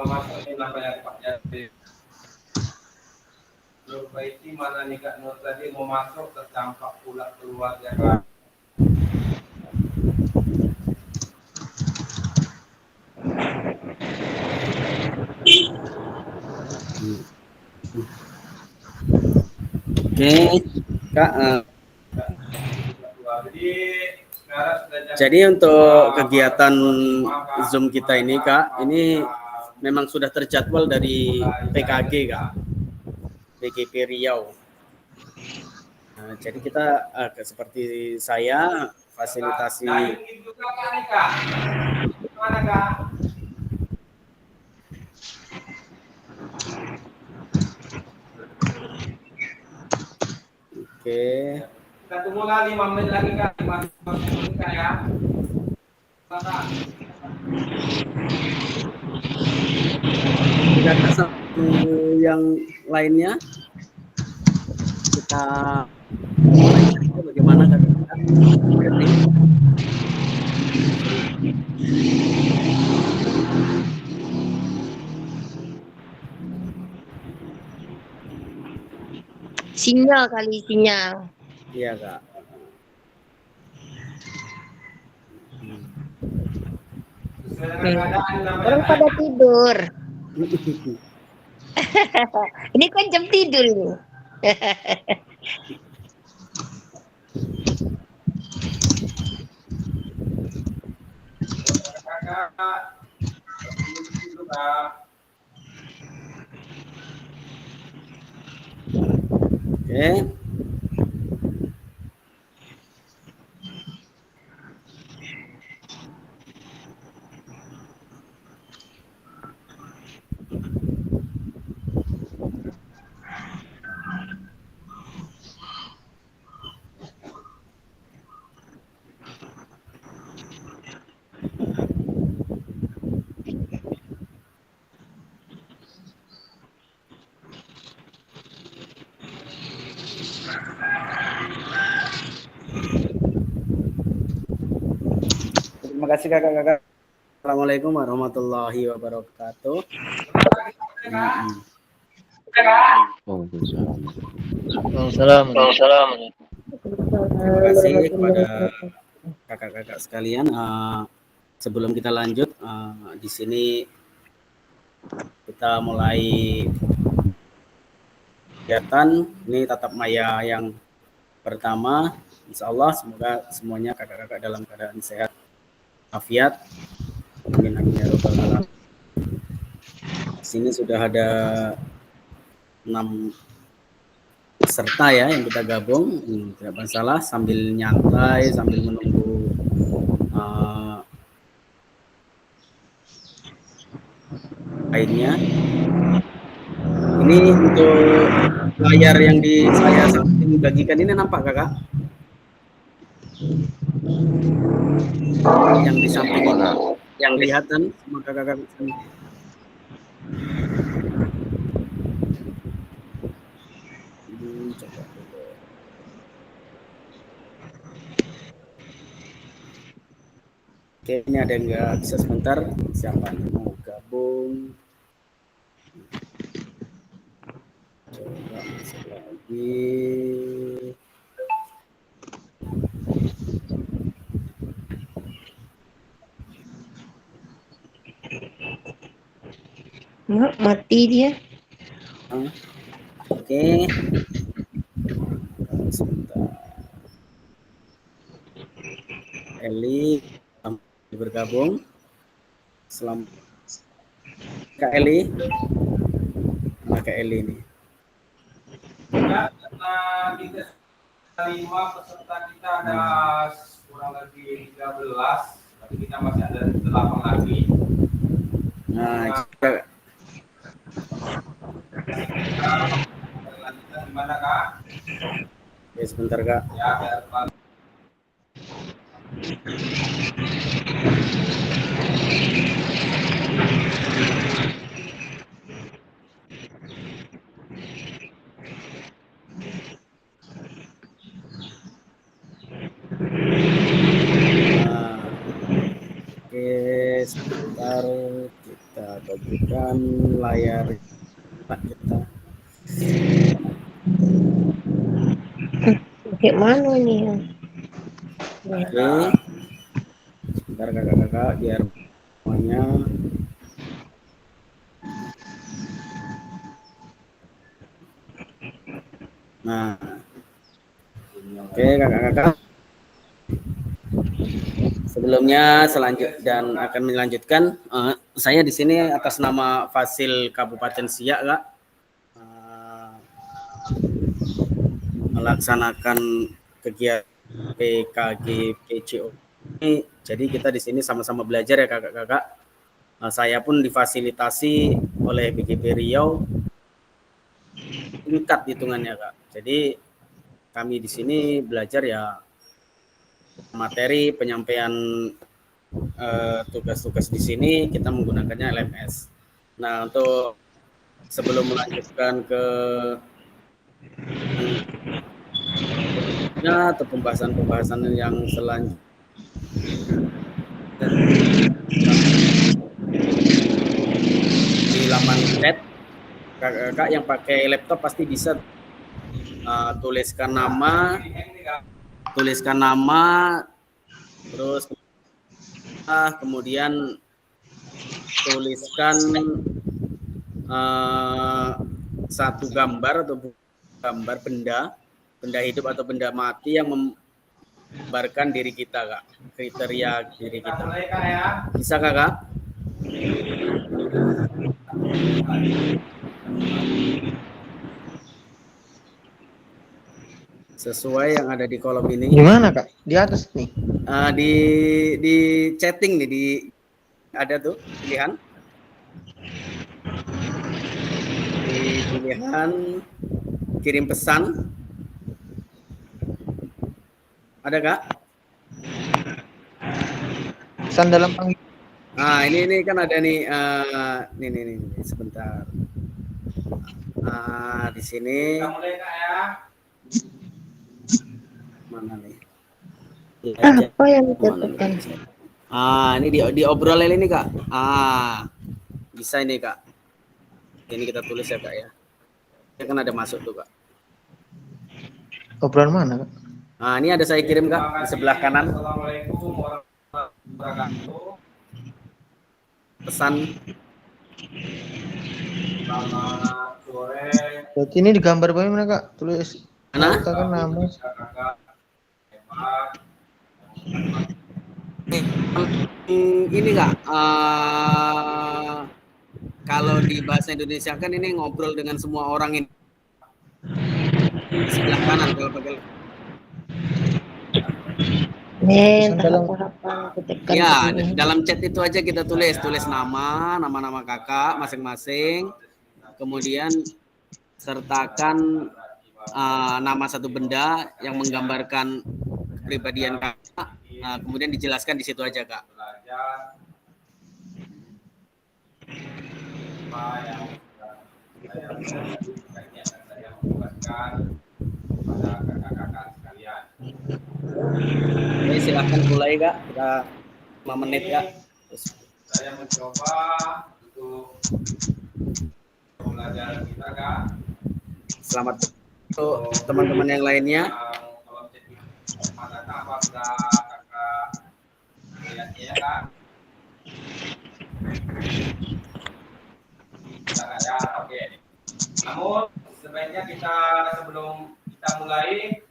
Coba masukin apa yang Pak Jadi. Nurbaiti mana nih Kak Nur tadi mau masuk terdampak pula keluar ya Kak. Oke, Kak. Jadi untuk kegiatan Zoom kita ini, Kak, ini memang sudah terjadwal dari PKG, Kak, PGP Riau. Nah, jadi kita seperti saya fasilitasi. Oke. Kita tunggu lagi 5 menit lagi Kak, 5 menit ya. Tidak satu yang lainnya kita bagaimana Kak? Sinyal kali, sinyal. Iya Kak. Orang pada tidur. Ini kan jam tidur ini. Oke. Terima kasih kakak-kakak. Assalamualaikum warahmatullahi wabarakatuh. Terima kasih kepada kakak-kakak sekalian. Sebelum kita lanjut, di sini kita mulai kegiatan ini tatap maya yang pertama. Insya Allah semoga semuanya kakak-kakak dalam keadaan sehat, afiat. Amin amin ya rabbal alamin. Di sini sudah ada 6 peserta ya yang kita gabung, tidak masalah, sambil nyantai sambil menunggu lainnya. Ini untuk layar yang saya bagikan ini nampak kakak? Yang di samping ini, yang kelihatan sama kakak-kakak. Coba dulu. Oke, ini ada yang nggak bisa sebentar. Siapa yang mau gabung? Coba masuk lagi. Mati dia. Oke. Sebentar. Eli bergabung. Selamat Kak Eli. Mana Kak Eli ini? Ya, karena kita 5 peserta kita ada kurang lebih 13, tapi kita masih ada 8 lagi. Nah, jika gimana Kak? ya sebentar Kak. Ya, biar Oke, sebentar kita bagikan layar kita. Kayak mana nih ya? Oke, sebentar kakak-kakak biar semuanya. Nah, oke kakak-kakak. Sebelumnya dan akan melanjutkan, saya di sini atas nama Fasil Kabupaten Siak, Kak, melaksanakan kegiatan PKG PCO ini. Jadi kita di sini sama-sama belajar ya kakak-kakak. Saya pun difasilitasi oleh BGP Riau tingkat hitungannya, Kak. Jadi kami di sini belajar ya materi penyampaian tugas-tugas di sini kita menggunakannya LMS. Nah, untuk sebelum melanjutkan ke atau pembahasan-pembahasan yang selanjutnya di laman chat, kakak yang pakai laptop pasti bisa tuliskan nama, terus kemudian tuliskan satu gambar atau gambar benda hidup atau benda mati yang menggambarkan diri kita, Kak, kriteria diri kita. Bisa kakak? Sesuai yang ada di kolom ini. Gimana kak? Di atas nih? Di chatting nih, ada tuh pilihan. Di pilihan kirim pesan. Ada kak? Pesan dalam panggilan. Nah ini kan ada nih, nih sebentar. Di sini. Mana nih? Apa yang ditekan? Ini di obrolan ini kak. Bisa ini kak. Ini kita tulis ya kak ya. Ini kan ada masuk tuh kak. Obrolan mana kak? Ini ada saya kirim kak di sebelah kanan. Pesan. Selamat sore. Berarti ini di gambar bagaimana kak? Tulis. Mana? Kan nama. Ini kak, kalau di bahasa Indonesia kan ini ngobrol dengan semua orang ini di sebelah kanan kalau pakai. Ya, dalam chat itu aja kita tulis nama kakak masing-masing, kemudian sertakan nama satu benda yang menggambarkan kepribadian kakak. Kemudian dijelaskan di situ aja kak. Oke, silahkan mulai kak. Kita 5 menit kak. Saya mencoba untuk belajar kita kak. Selamat untuk teman-teman yang lainnya. Lihatnya kak. Oke. Namun sebaiknya sebelum kita mulai.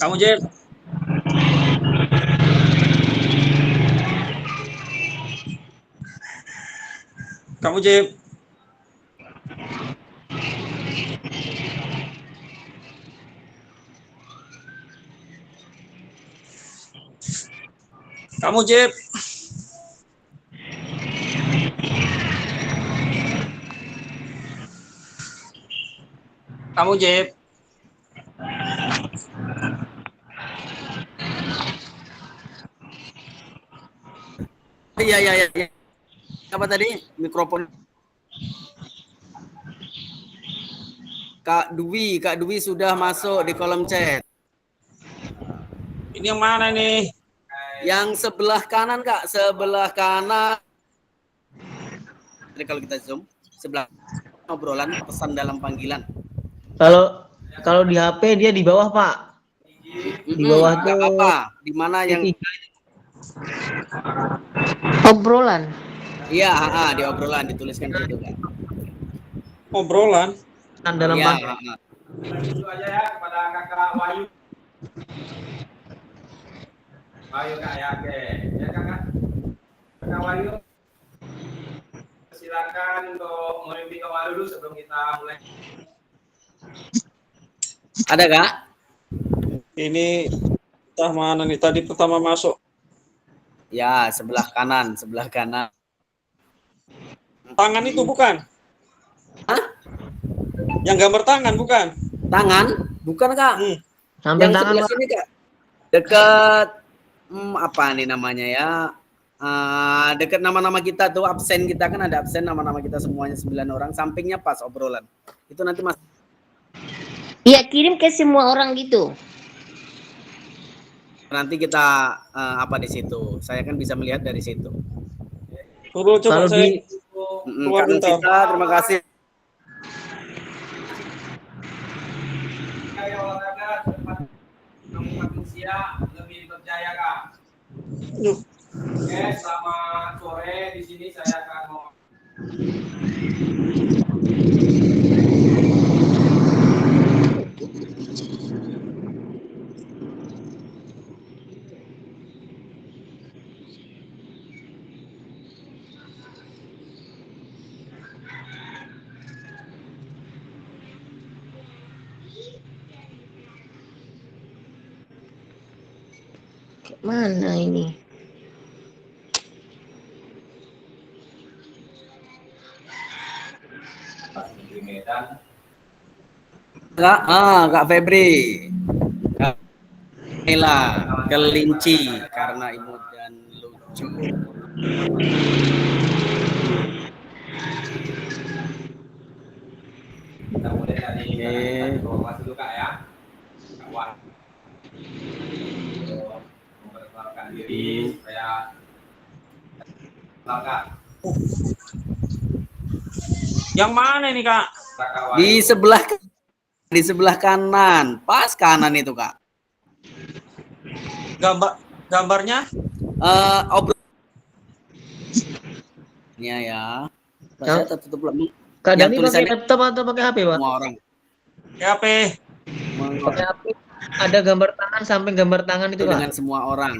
Kamu Jeb. Kamu Jeb. Kamu Jeb. Kamu Jeb. Iya. Apa tadi? Mikrofon. Kak Dwi sudah masuk di kolom chat. Ini yang mana nih? Yang sebelah kanan kak, sebelah kanan kalau kita zoom sebelah obrolan pesan dalam panggilan. Kalau di HP dia di bawah, Pak. Di bawah Nggak tuh apa-apa. Di mana yang Obrolan. iya, di obrolan dituliskan di situ, Kak. Obrolan. pesan dalam Iya, panggilan. Itu aja ya kepada kakak Wahyu. Wahyu kak ya, oke. Ya kakak. Kakak Wahyu. Silakan untuk memimpin doa dulu sebelum kita mulai. Ada, Kak? Ini entah mana nih tadi pertama masuk. Ya, sebelah kanan. Tangan itu bukan? Hah? Yang gambar tangan bukan? Tangan? Bukan, Kak. Sampai Yang tangan, sebelah Pak. sini, Kak. Dekat apa nih namanya ya? Dekat nama-nama kita tuh, absen kita kan ada absen nama-nama kita semuanya 9 orang, sampingnya pas obrolan. Itu nanti Mas Iya, kirim ke semua orang gitu. nanti kita apa di situ. Saya kan bisa melihat dari situ. Tunggu coba Kalau saya di keluar Kak bentar. Novita, terima kasih. Kayak olahraga tempat manusia lebih berjaya kak. Duh, Oke, selamat sore. Di sini saya akan mau Mana ini? di Medan. Kak Febri. Kak Nela, kelinci karena imut dan lucu. Kita mulai dari informasi dulu kak ya. Kak Wan. Memperkenalkan diri supaya kak. yang mana ini Kak? Kakak Wan. Di sebelah kanan, pas kanan itu, Kak. Gambarnya? Obrolannya ya. Ya. Saya tertutup lagi. Kak Yang Dani pakai tulisannya laptop atau pakai HP, Pak? semua orang. HP. Pakai HP. Ada gambar tangan, samping gambar tangan itu, Itu Pak. dengan semua orang.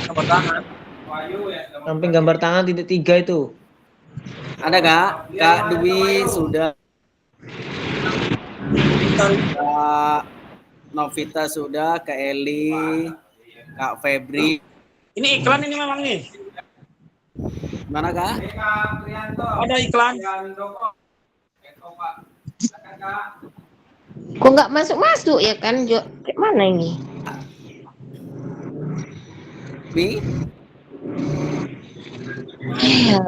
Gambar tangan. Wahyu ya. Samping gambar tangan titik 3 itu. Ada, Kak? Kak Dwi sudah. Kak Novita sudah, Kak Eli, Kak Febri. Ini iklan ini memang nih. Mana, Kak? Kak Prianto. Ada iklan. Doko. Pak. Silakan kak. Kok nggak masuk-masuk ya kan, Jo? Kayak mana ini? Mi? Ya.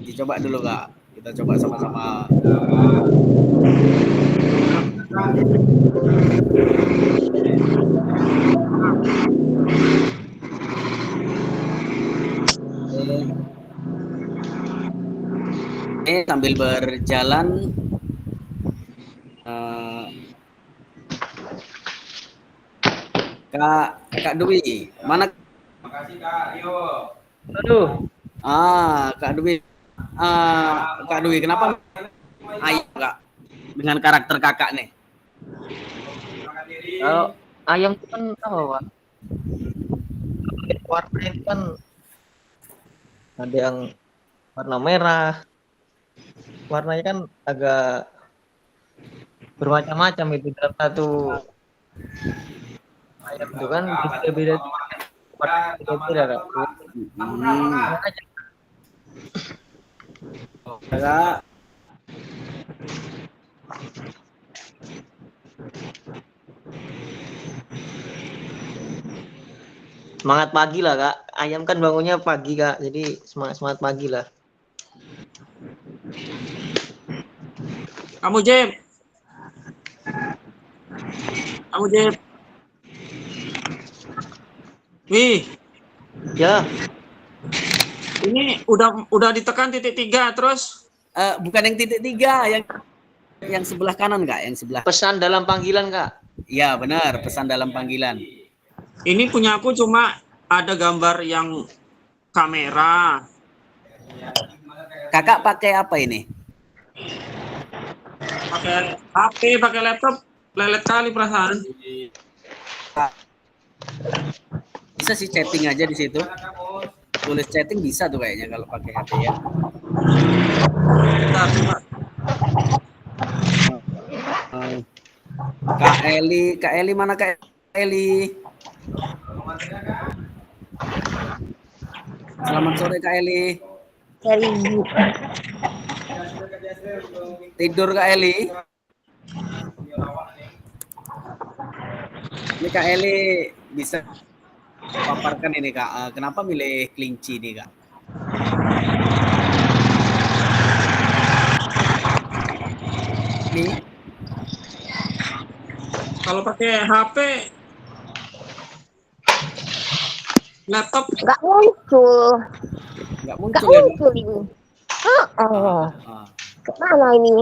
Dicoba dulu, Kak. Kita coba sama-sama. Sambil berjalan Kak Dwi, mana? Makasih kak Rio. Aduh. Kak Dwi. Kak Dwi, kenapa Ayo, Kak? Dengan karakter kakak nih. Perkenalkan diri. Kalau ayam itu kan apa, Pak? Warna itu kan ada yang warna merah. Warnanya kan agak bermacam-macam itu dalam satu ayam itu kan beda-beda. Beda-beda, Kak. Kak. Semangat pagi lah, Kak. Ayam kan bangunnya pagi, Kak. Jadi semangat pagi lah. Kamu Jeb. Kamu Jeb. Wih, Ya, Ini udah ditekan titik 3 terus. Bukan yang titik 3, yang sebelah kanan Kak, yang sebelah. Pesan dalam panggilan Kak. Ya benar, pesan dalam panggilan. Ini punya aku cuma ada gambar yang kamera. Kakak pakai apa ini? Pakai HP, pakai laptop, lelet kali perasaan. Bisa sih chatting aja di situ. Tulis chatting bisa tuh kayaknya kalau pakai HP ya. Bentar, coba. Kak Eli mana Kak Eli? Selamat sore Kak Eli. Seribu. Tidur Kak Eli? Ini Kak Eli bisa paparkan ini Kak, kenapa milih kelinci nih Kak? Nih, Kalau pakai HP, laptop, Nggak muncul. nggak Nggak muncul ya Kak? muncul ini. Oh, Ah. kemana ini?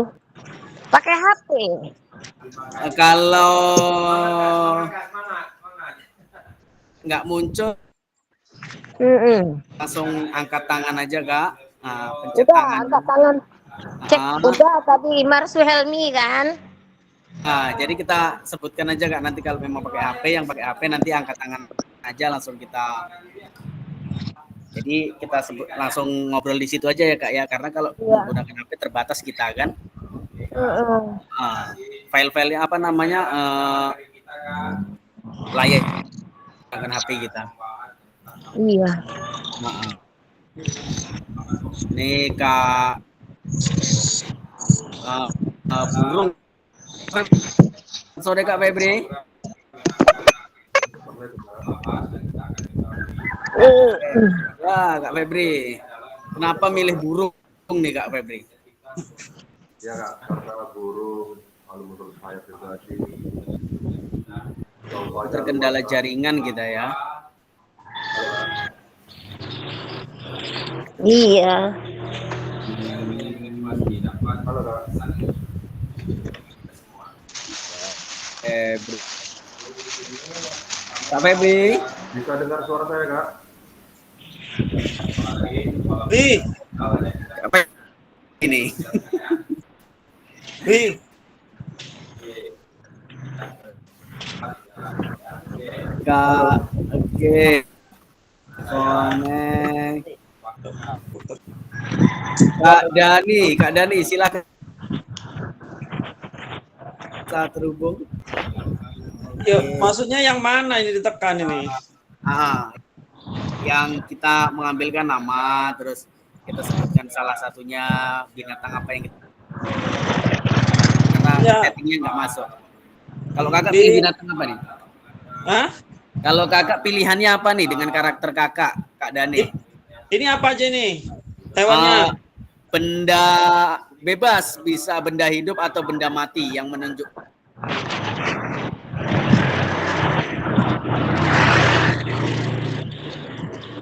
Pakai HP. Kalau nggak muncul, langsung angkat tangan aja Kak. Nah, pencet Udah, tangan. angkat tangan. Cek, Ah. udah tadi Marsu Helmi kan? Nah, jadi kita sebutkan aja Kak, nanti kalau memang pakai HP, yang pakai HP nanti angkat tangan aja langsung kita. Jadi kita sebut langsung ngobrol di situ aja ya Kak ya, karena kalau menggunakan HP terbatas kita kan. File-filenya apa namanya, layar dengan HP kita. Iya. Ini Kak burung. Sore Kak Febri. Ya Kak Febri, kenapa milih burung nih Kak Febri? Ya Kak, karena burung kalau menurut saya pribadi Terkendala jaringan kita ya. Iya. halo Kak. Febri. Kak Febri, Bisa dengar suara saya Kak? Wi, Kak Febri ini. Wi, Kak, oke. Connect. Kak Dani, silakan. Saat terhubung. ya, maksudnya yang mana ini ditekan ini? Yang kita mengambilkan nama, terus kita sebutkan salah satunya binatang apa yang kita, karena Ya. settingnya nggak masuk. Kalau kakak pilih binatang apa nih? Hah? Kalau kakak pilihannya apa nih dengan karakter kakak, Kak Dani? Ini apa aja nih? Hewannya? Benda bebas, bisa benda hidup atau benda mati yang menunjuk.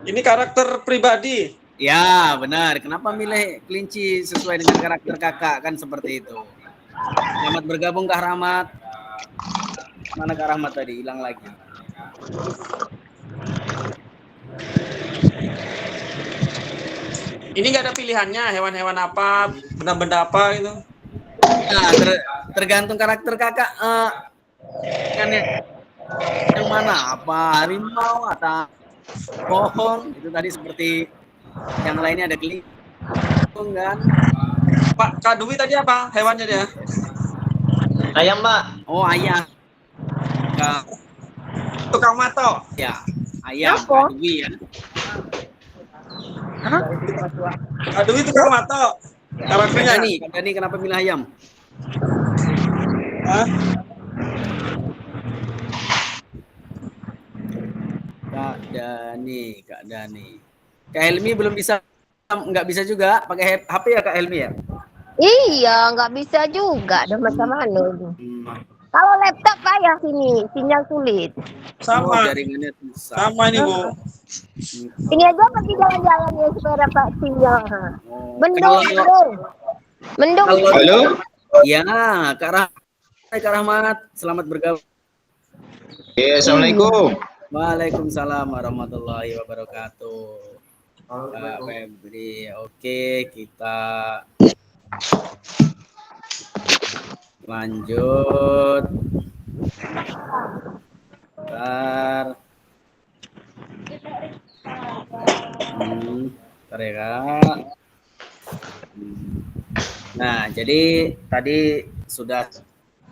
Ini karakter pribadi. Ya, benar. Kenapa milih kelinci sesuai dengan karakter kakak? Kan seperti itu. Selamat bergabung Kak Rahmat. Mana Kak Rahmat tadi? Hilang lagi. Ini nggak ada pilihannya, hewan-hewan apa, benda-benda apa gitu. Nah, tergantung karakter kakak. Kan yang mana? Apa harimau atau pohon? Itu tadi seperti yang lainnya ada kelingking kan? Pak Kak Dwi tadi apa hewannya dia? Ayam Mbak. Oh, ayam. Kak, Tukang mato. ya, ayam. Apa? Kak Dwi ya. Kak Dwi tukang mato. Karakternya. Kak Dani kenapa milih ayam? Hah? Kak Dani. Kak Helmi belum bisa, nggak bisa juga pakai HP ya Kak Helmi ya? Iya, nggak bisa juga. Ada macam mana itu? Kalau laptop kayak sini, sinyal sulit. Oh, Sama. jaringannya susah. Sama ini Bu. Ini aja pergi jalan-jalan ya supaya dapat sinyal. Ha. Oh, Mendung, mendung. Mendung. Halo? ya, Kak Rahmat, selamat bergabung. Ya, Assalamualaikum. Waalaikumsalam warahmatullahi wabarakatuh. Kak Assalamualaikum. Febri, oke, kita lanjut. Bentar. Bentar ya, Kak. Nah, jadi tadi sudah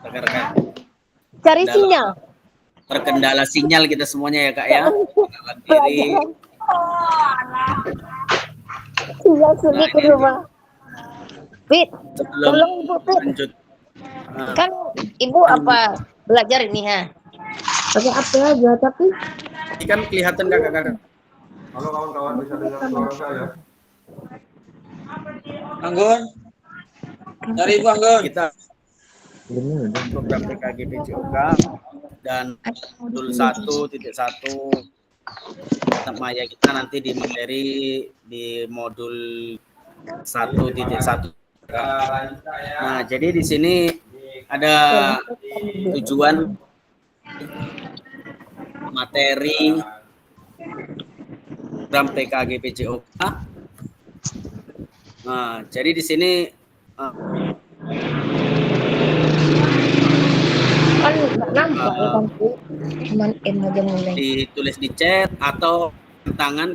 rekan-rekan Cari Dalam- sinyal. terkendala sinyal kita semuanya ya, Kak ya. Kanan kiri. Sinyal sulit di rumah. Fit, Sebelum tolong Ibu Fit. lanjut. Nah, Kan Ibu apa belajar ini ha? Pakai apa aja tapi ini kan kelihatan kakak-kakak. Halo kawan-kawan, bisa dengar suara saya? Anggun. Dari Ibu Anggun. Kita program PKG PJOK dan modul 1.1 tetap maya kita nanti di materi di modul 1.1. Nah, jadi di sini ada tujuan materi program PKG PJOK. Nah, jadi di sini kan nggak nampak ya kan Bu. Cuman M aja mulai. ditulis di chat atau tangan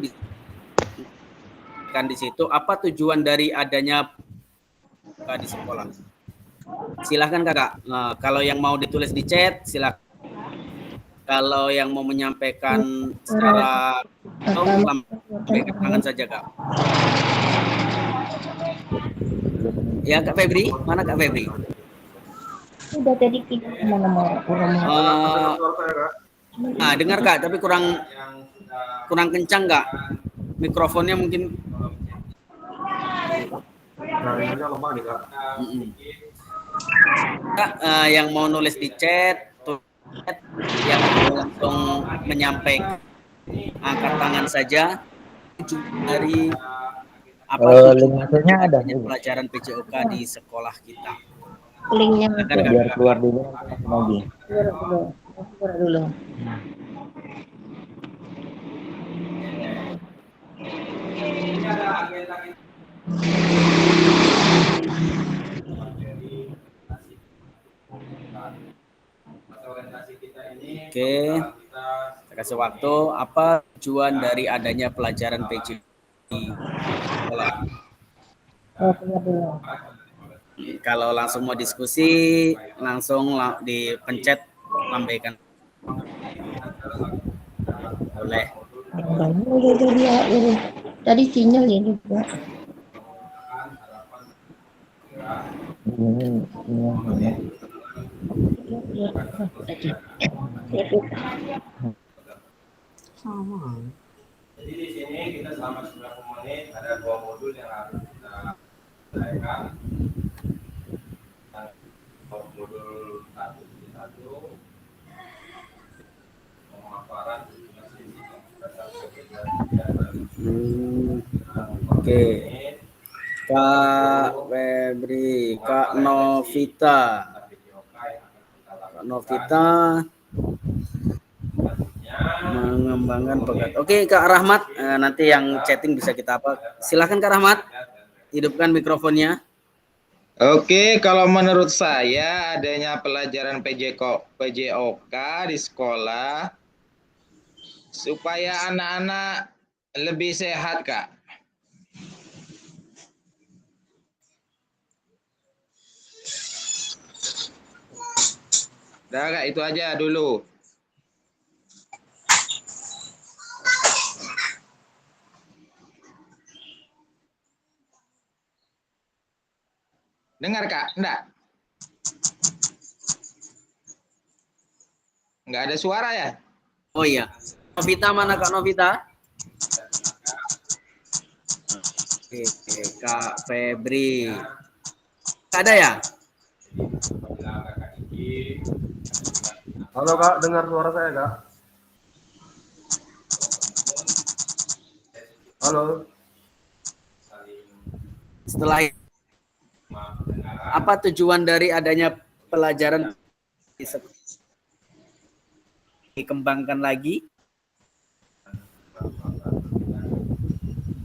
kan di situ apa tujuan dari adanya di sekolah. Silahkan kakak. Nah, kalau yang mau ditulis di chat silahkan. Kalau yang mau menyampaikan secara lambaikan tangan saja kak. Ya Kak Febri, mana Kak Febri? Udah tadi kita kemana-mana. Suara saya, Kak? Nah, dengar Kak, tapi kurang kencang Kak. Mikrofonnya mungkin. Jaringannya lemah nih, Kak. Kak, yang mau nulis di chat, yang langsung menyampaikan angkat tangan saja dari apa link masuknya ada pelajaran PJOK di sekolah kita. Linknya biar keluar dulu lagi. keluar dulu. Oke, kita kasih waktu. Apa tujuan dari adanya pelajaran PJOK di sekolah? Keluar dulu. Kalau langsung mau diskusi, langsung dipencet lambaikan. Boleh. Tadi sinyal ya juga. Jadi di sini kita selama 90 menit ada 2 modul yang harus kita selesaikan. Modul 1.1 pemaparan Oke. Kak Febri, Kak Novita. Kak Novita mengembangkan pegat. Oke, Kak Rahmat, nanti yang chatting bisa kita apa? Silakan Kak Rahmat, hidupkan mikrofonnya. Oke, kalau menurut saya adanya pelajaran PJOK di sekolah supaya anak-anak lebih sehat, Kak. Udah, Kak, itu aja dulu. Dengar, Kak? Enggak? Enggak ada suara ya? Oh iya. Novita mana Kak Novita? Oke, Kak Febri. Ada ya? Halo, Kak. Dengar suara saya, Kak? Halo. Setelah itu, apa tujuan dari adanya pelajaran dikembangkan lagi?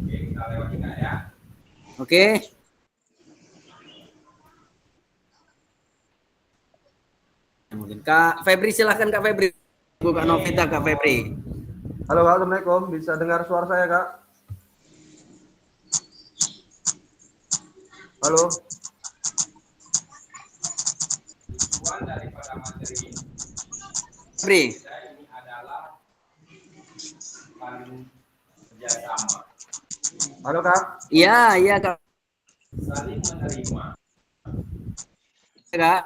Oke, kita lewati Kak ya. Oke. Mungkin Kak Febri, silahkan Kak Febri. Bukan Novita, Kak Febri. Halo, Assalamualaikum. Bisa dengar suara saya, Kak? Halo. Tujuan daripada materi ini Febri. adalah saling kerjasama, Halo, Kak. Iya, iya Kak. saling menerima, Kak.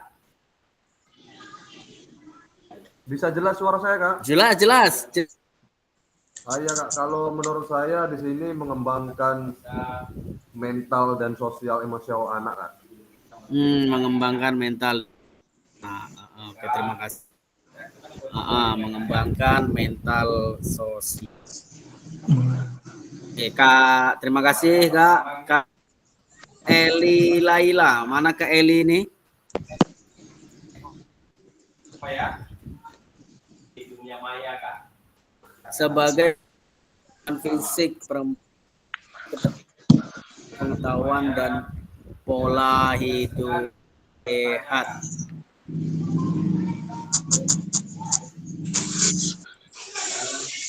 Bisa jelas suara saya, Kak? Jelas, jelas. Iya, Kak. Kalau menurut saya di sini mengembangkan mental dan sosial emosional anak, Kak. Mengembangkan mental. Nah, oke, terima kasih. Mengembangkan mental sosial. Oke, Kak, terima kasih Kak. Kak Eli Laila, mana Kak Eli ini? apa ya? Di dunia maya Kak. Sebagai fisik, pengetahuan dan pola hidup sehat.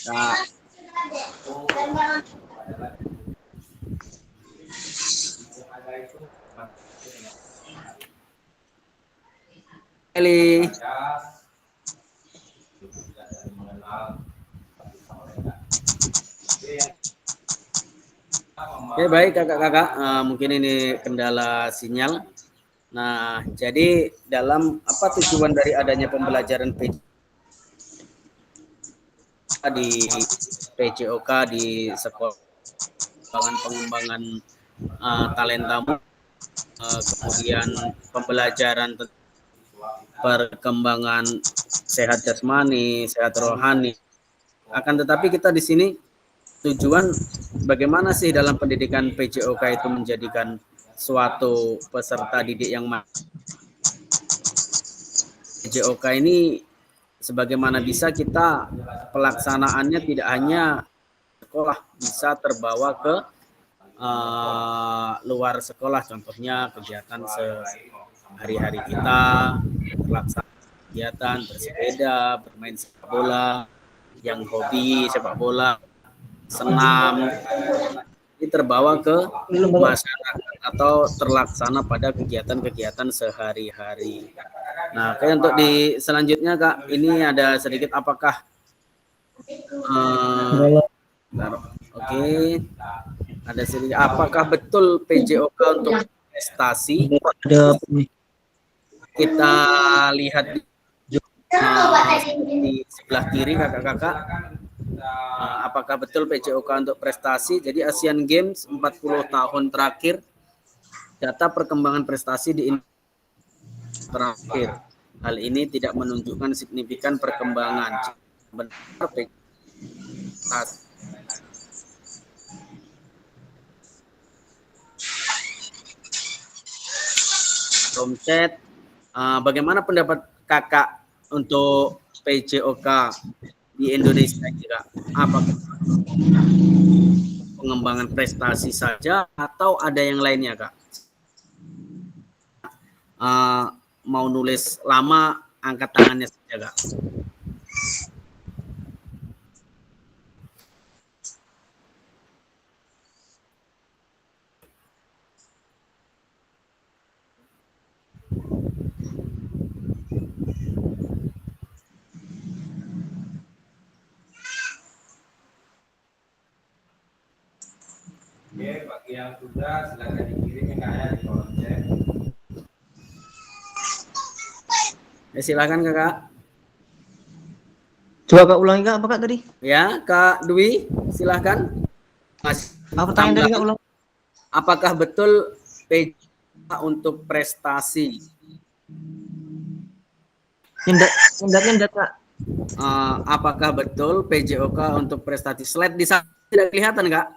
Kak Eli. Oke, baik kakak-kakak, mungkin ini kendala sinyal. Nah, jadi dalam apa tujuan dari adanya pembelajaran di PJOK di sekolah, pengembangan talentamu, kemudian pembelajaran perkembangan sehat jasmani, sehat rohani. Akan tetapi kita di sini tujuan bagaimana sih dalam pendidikan PJOK itu menjadikan suatu peserta didik yang PJOK ini sebagaimana bisa kita pelaksanaannya tidak hanya sekolah, bisa terbawa ke luar sekolah, contohnya kegiatan sehari-hari kita, pelaksanaan kegiatan bersepeda, bermain sepak bola, yang hobi sepak bola, senam, ini terbawa ke masyarakat atau terlaksana pada kegiatan-kegiatan sehari-hari. Nah, oke, untuk di selanjutnya Kak, ini ada sedikit apakah oke, ada sedikit apakah betul PJOK untuk prestasi? Kita lihat di sebelah kiri kakak-kakak. Apakah betul PJOK untuk prestasi? Jadi Asian Games 40 tahun terakhir, data perkembangan prestasi di terakhir. Hal ini tidak menunjukkan signifikan perkembangan. Benar prestasi. Romchat, bagaimana pendapat kakak untuk PJOK di Indonesia juga? Apa pengembangan prestasi saja atau ada yang lainnya Kak? Mau nulis lama, angkat tangannya saja Kak. Oke, bagi yang sudah silakan dikirim ya Kak ya di kolom chat. Ya, silakan kakak. Coba Kak ulangi Kak, apa Kak tadi? Ya, Kak Dwi, silakan. Mas, Apa pertanyaan tadi Kak ulang? apakah betul PJOK untuk prestasi? Nyendat Kak. Apakah betul PJOK untuk prestasi? Slide di sana tidak kelihatan Kak?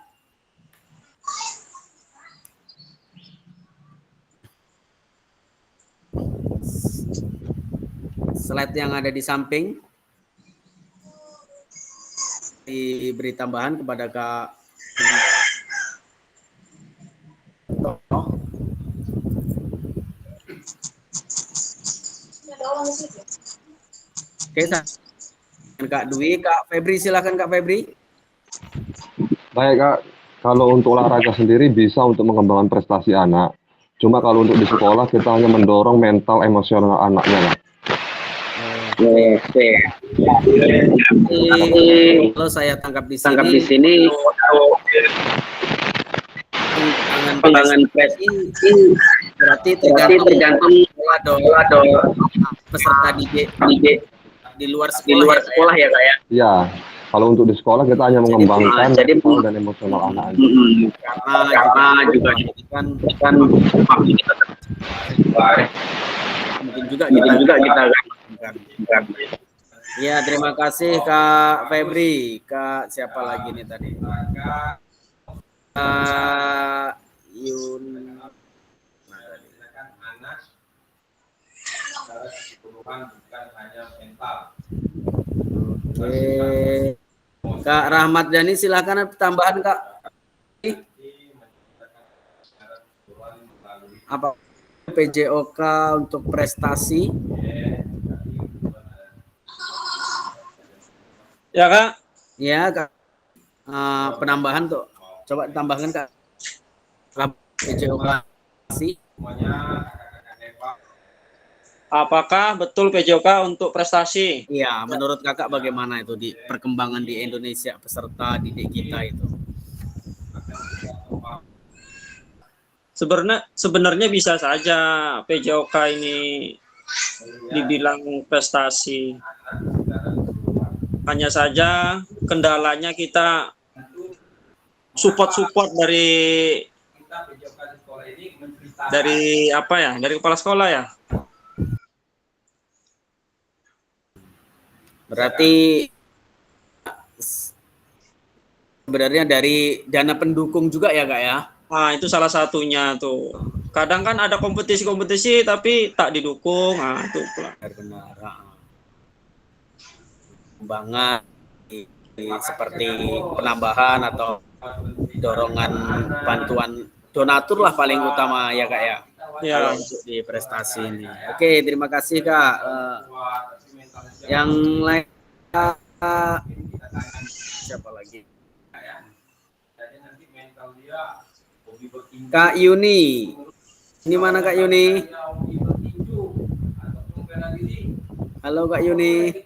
slide yang ada di samping diberi tambahan kepada Kak. Oke, Kak Dwi, Kak Febri, silakan Kak Febri. Baik Kak, kalau untuk olahraga sendiri bisa untuk mengembangkan prestasi anak. Cuma kalau untuk di sekolah kita hanya mendorong mental emosional anaknya Kak. Oke. Kalau saya tangkap di sini, pengembangan prestasi berarti tergantung pola dong peserta didik di luar sekolah ya Kak ya. Iya, kalau untuk di sekolah kita hanya mengembangkan mental dan emosional anak aja. Karena juga kan mungkin juga kita kan. Ya, terima kasih Kak Febri. Kak siapa lagi nih tadi? Yun. Bukan hanya mental. Oke. Kak Rahmat Dhani silakan tambahan Kak. Apa PJOK untuk prestasi? Ya Kak. Ya Kak. Penambahan tuh. Coba tambahkan Kak. PJOK prestasi. Apakah betul PJOK untuk prestasi? Iya, menurut Kakak bagaimana itu di perkembangan di Indonesia peserta didik kita itu? Sebenarnya bisa saja PJOK ini dibilang prestasi. Hanya saja kendalanya kita support dari apa ya? Dari kepala sekolah ya. Berarti sebenarnya dari dana pendukung juga ya Kak ya? Nah, itu salah satunya tuh. Kadang kan ada kompetisi-kompetisi tapi tak didukung. Nah, itu pula. Benar. Pengembangan seperti penambahan atau dorongan bantuan donatur lah paling utama ya Kak ya. Ya. Kalau untuk di prestasi ini. Oke, terima kasih Kak. Yang lain siapa lagi? Kak Yuni. Ini mana Kak Yuni? Halo Kak Yuni.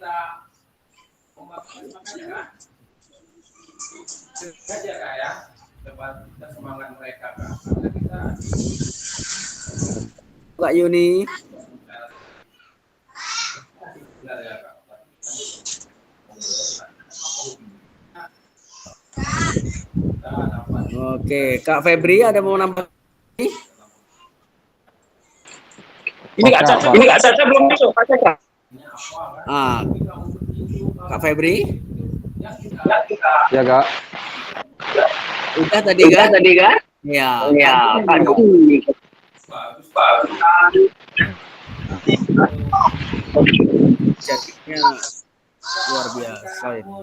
Kak Yuni. Oke, Kak Febri ada mau nambah? Ini Kak Caca belum masuk, Kak Caca. Kak Febri? Ya Kak. Udah tadi kan? Ya. Jadinya luar biasa ini.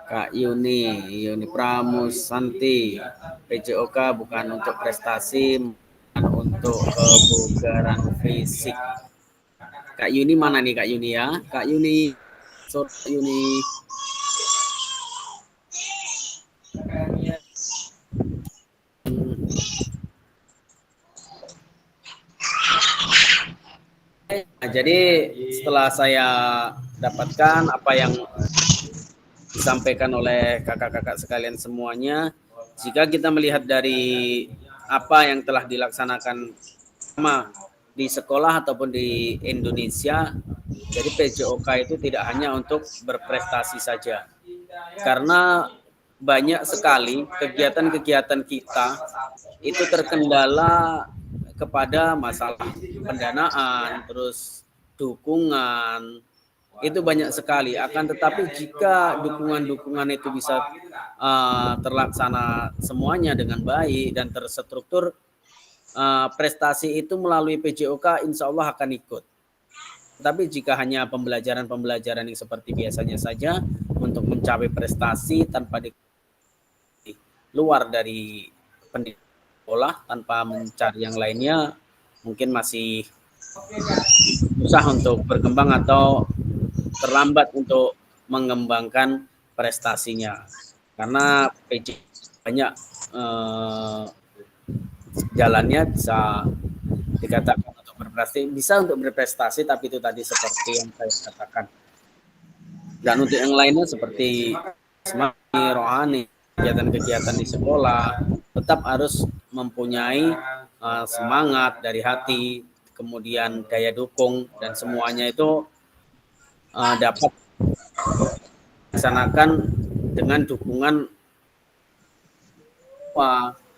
Kak Yuni Pramusanti, PJOK bukan untuk prestasi, bukan untuk kebugaran fisik. Kak Yuni mana nih Kak Yuni ya? Kak Yuni, Kak Yuni. Nah, jadi setelah saya dapatkan apa yang disampaikan oleh kakak-kakak sekalian semuanya, jika kita melihat dari apa yang telah dilaksanakan sama di sekolah ataupun di Indonesia, jadi PJOK itu tidak hanya untuk berprestasi saja, karena banyak sekali kegiatan-kegiatan kita itu terkendala kepada masalah pendanaan, terus dukungan, itu banyak sekali. Akan tetapi jika dukungan-dukungan itu bisa terlaksana semuanya dengan baik dan terstruktur, prestasi itu melalui PJOK insya Allah akan ikut. Tapi jika hanya pembelajaran-pembelajaran yang seperti biasanya saja untuk mencapai prestasi tanpa luar dari pendidikan sekolah, tanpa mencari yang lainnya, mungkin masih susah untuk berkembang atau terlambat untuk mengembangkan prestasinya. Karena PJ banyak jalannya, bisa dikatakan untuk berprestasi, bisa untuk berprestasi, tapi itu tadi seperti yang saya katakan. Dan untuk yang lainnya seperti jasmani, rohani, kegiatan-kegiatan di sekolah, tetap harus mempunyai semangat dari hati, kemudian daya dukung, dan semuanya itu dapat dilaksanakan dengan dukungan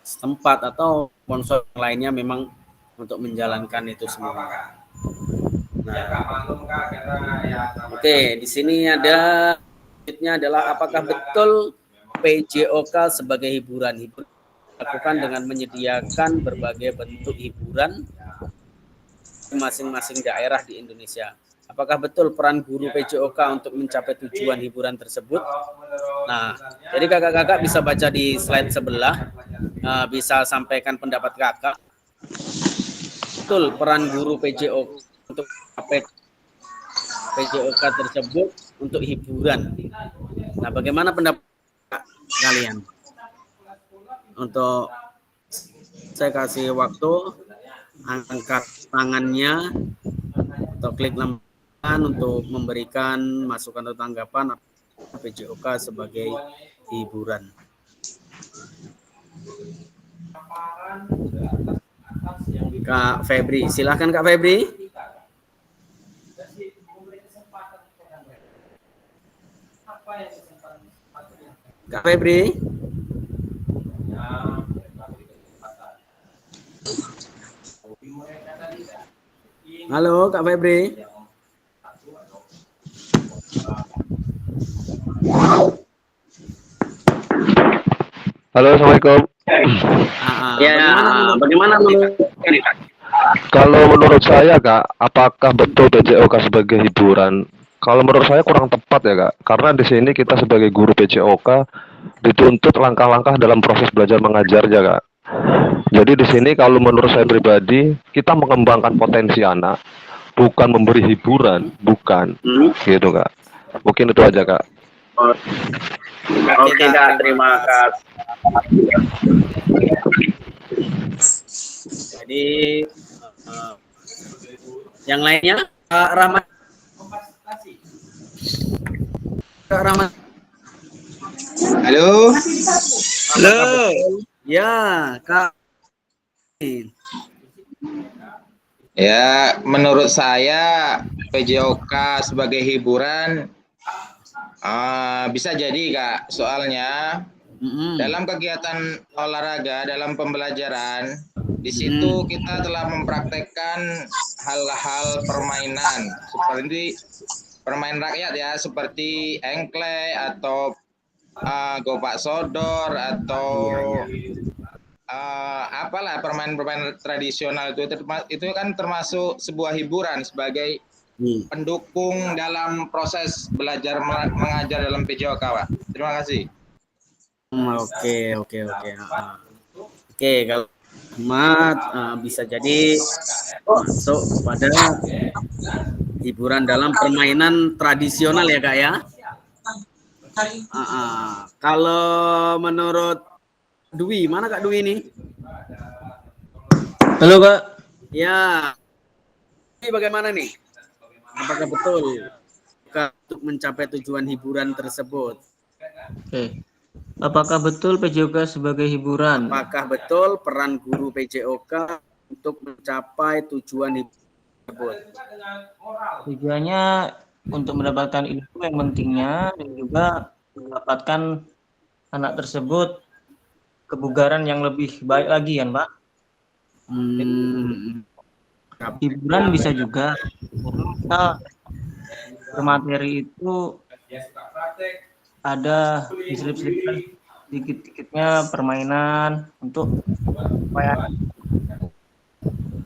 setempat atau sponsor lainnya memang untuk menjalankan itu semua. Nah, oke, di sini ada selanjutnya adalah apakah betul PJOK sebagai hiburan dilakukan dengan menyediakan berbagai bentuk hiburan masing-masing daerah di Indonesia. Apakah betul peran guru PJOK untuk mencapai tujuan hiburan tersebut? Nah, jadi kakak-kakak bisa baca di slide sebelah, bisa sampaikan pendapat kakak. Betul peran guru PJOK untuk mencapai PJOK tersebut untuk hiburan. Nah, bagaimana pendapat kalian? Untuk saya kasih waktu, angkat tangannya atau klik lampu untuk memberikan masukan atau tanggapan PJOK sebagai hiburan. Kak Febri, silahkan Kak Febri. Kak Febri. Halo Kak Febri. Halo, Assalamualaikum. Bagaimana menurut Kalau menurut saya, Kak, apakah betul PJOK sebagai hiburan? Kalau menurut saya kurang tepat ya, Kak. Karena di sini kita sebagai guru PJOK dituntut langkah-langkah dalam proses belajar mengajarnya, Kak. Jadi di sini kalau menurut saya pribadi, kita mengembangkan potensi anak, bukan memberi hiburan, bukan. Gitu, Kak. Mungkin itu aja, Kak. Oke Kak, terima kasih. Jadi yang lainnya Kak Rahmat. Kak Rahmat. Halo. Halo. Ya, Kak. Ya, menurut saya PJOK sebagai hiburan bisa jadi, Kak. Soalnya dalam kegiatan olahraga, dalam pembelajaran, di situ kita telah mempraktekkan hal-hal permainan seperti permainan rakyat ya, seperti engklek atau gopak sodor atau apalah permainan-permainan tradisional itu kan termasuk sebuah hiburan sebagai pendukung dalam proses belajar mengajar dalam PJOK, Pak. Terima kasih. Oke, kalau Ahmad bisa jadi masuk pada hiburan dalam permainan tradisional ya, Kak ya. Kalau menurut Dwi, mana Kak Dwi ini? Halo, Kak. Ya. Ini bagaimana nih? Apakah betul untuk mencapai tujuan hiburan tersebut? Oke. Apakah betul PJOK sebagai hiburan? Apakah betul peran guru PJOK untuk mencapai tujuan hiburan tersebut? Tujuannya untuk mendapatkan ilmu yang pentingnya dan juga mendapatkan anak tersebut kebugaran yang lebih baik lagi kan, Pak? Hiburan bisa juga kita bermateri itu ada diselip-selipkan dikit-dikitnya permainan untuk supaya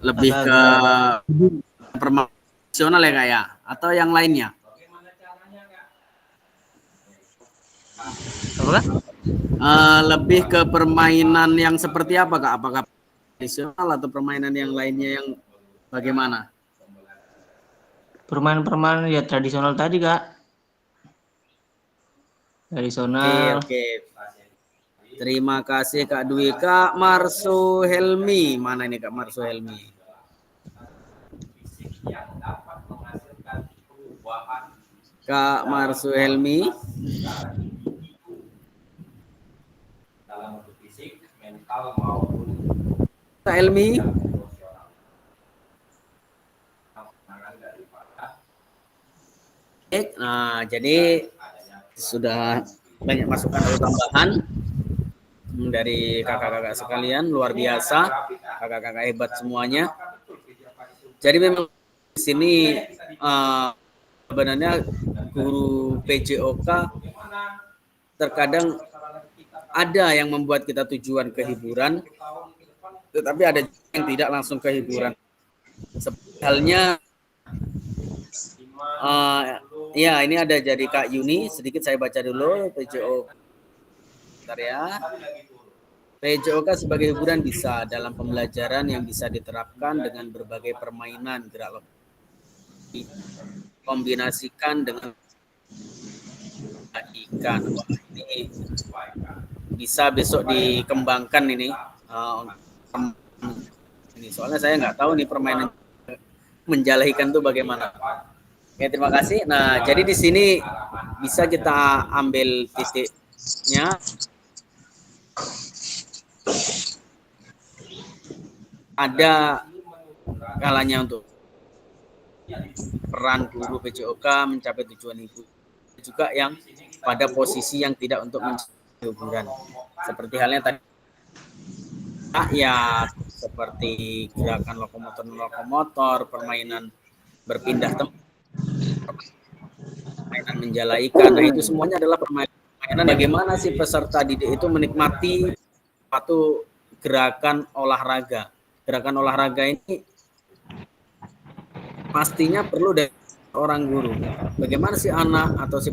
Lebih ke profesional ya Kak ya? Atau yang lainnya? apa? Lebih ke permainan yang seperti apa Kak? Apakah tradisional atau permainan yang lainnya yang bagaimana? Permainan-permainan ya tradisional tadi Kak. Tradisional. Oke. Terima kasih Kak Dwi. Kak Marso Helmi. Mana ini Kak Marso Helmi? Kak Marso Helmi. dalam bentuk fisik, mental maupun Kak Helmi. Nah, jadi sudah banyak masukan atau tambahan dari kakak-kakak sekalian, luar biasa, kakak-kakak hebat semuanya. Jadi memang di sini sebenarnya guru PJOK terkadang ada yang membuat kita tujuan kehiburan, tetapi ada yang tidak langsung kehiburan. Seperti halnya ya ini ada jadi Kak Yuni, sedikit saya baca dulu PJOK. Bentar ya. PJOK sebagai hiburan bisa dalam pembelajaran yang bisa diterapkan dengan berbagai permainan gerak logik, kombinasikan dengan ikan. Wah, ini bisa besok dikembangkan ini. Ini soalnya saya nggak tahu nih permainan menjala ikan itu bagaimana. Oke, terima kasih. Nah, jadi di sini bisa kita ambil titiknya. Ada kalanya untuk peran guru PJOK mencapai tujuan itu, juga yang pada posisi yang tidak untuk mencapai hiburan. Seperti halnya tadi rakyat, seperti gerakan lokomotor, permainan berpindah tempat, permainan menjala ikan. Nah, itu semuanya adalah permainan bagaimana sih peserta didik itu menikmati suatu gerakan olahraga. Gerakan olahraga ini pastinya perlu dari orang guru. Bagaimana si anak atau si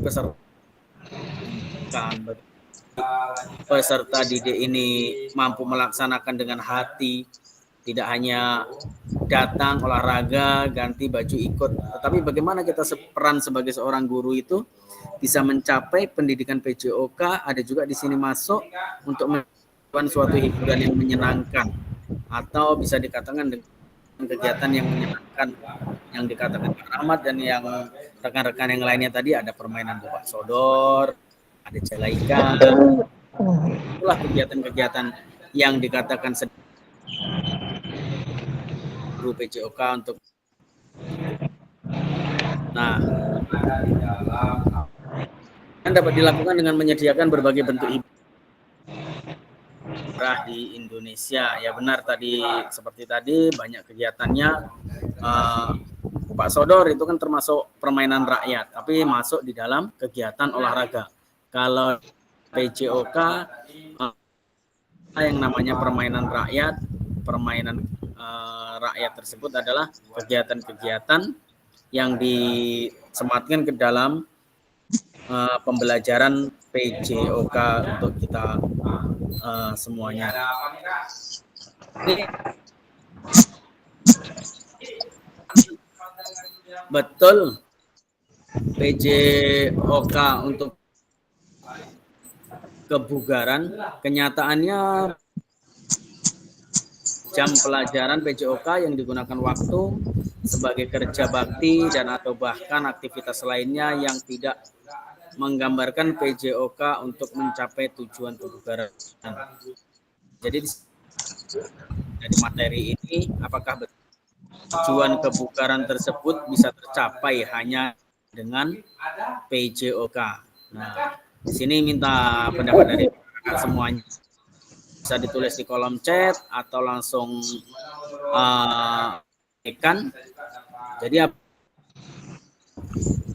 peserta didik ini mampu melaksanakan dengan hati, tidak hanya datang olahraga, ganti baju ikut, tetapi bagaimana kita peran sebagai seorang guru itu bisa mencapai pendidikan PJOK. Ada juga di sini masuk untuk melakukan suatu hiburan yang menyenangkan, atau bisa dikatakan dengan kegiatan yang menyenangkan, yang dikatakan Pak Rahmat dan yang rekan-rekan yang lainnya tadi. Ada permainan bola sodor, ada jala ikan. Itulah kegiatan-kegiatan yang dikatakan guru PJOK untuk. Nah, kan dapat dilakukan dengan menyediakan berbagai bentuk hiburan di Indonesia. Ya benar tadi, seperti tadi banyak kegiatannya. Pak Sodor itu kan termasuk permainan rakyat, tapi masuk di dalam kegiatan olahraga. Kalau PJOK yang namanya permainan rakyat, permainan rakyat tersebut adalah kegiatan-kegiatan yang disematkan ke dalam pembelajaran PJOK untuk kita semuanya. Betul, PJOK untuk kebugaran, kenyataannya jam pelajaran PJOK yang digunakan waktu sebagai kerja bakti dan atau bahkan aktivitas lainnya yang tidak menggambarkan PJOK untuk mencapai tujuan kebugaran. Jadi dari materi ini, apakah tujuan kebugaran tersebut bisa tercapai hanya dengan PJOK? Nah, di sini minta pendapat dari semuanya. Bisa ditulis di kolom chat atau langsung ikan. Jadi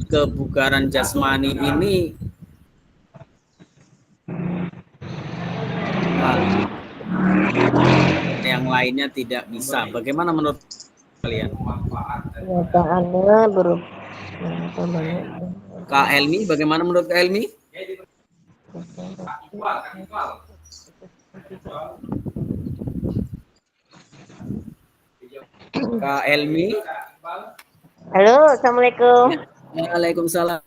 kebugaran jasmani ini yang lainnya tidak bisa. Bagaimana menurut kalian? Kenyataannya berupa Kak Elmi, bagaimana menurut Kak Elmi? Kak Elmi. Halo, assalamualaikum. Waalaikumsalam.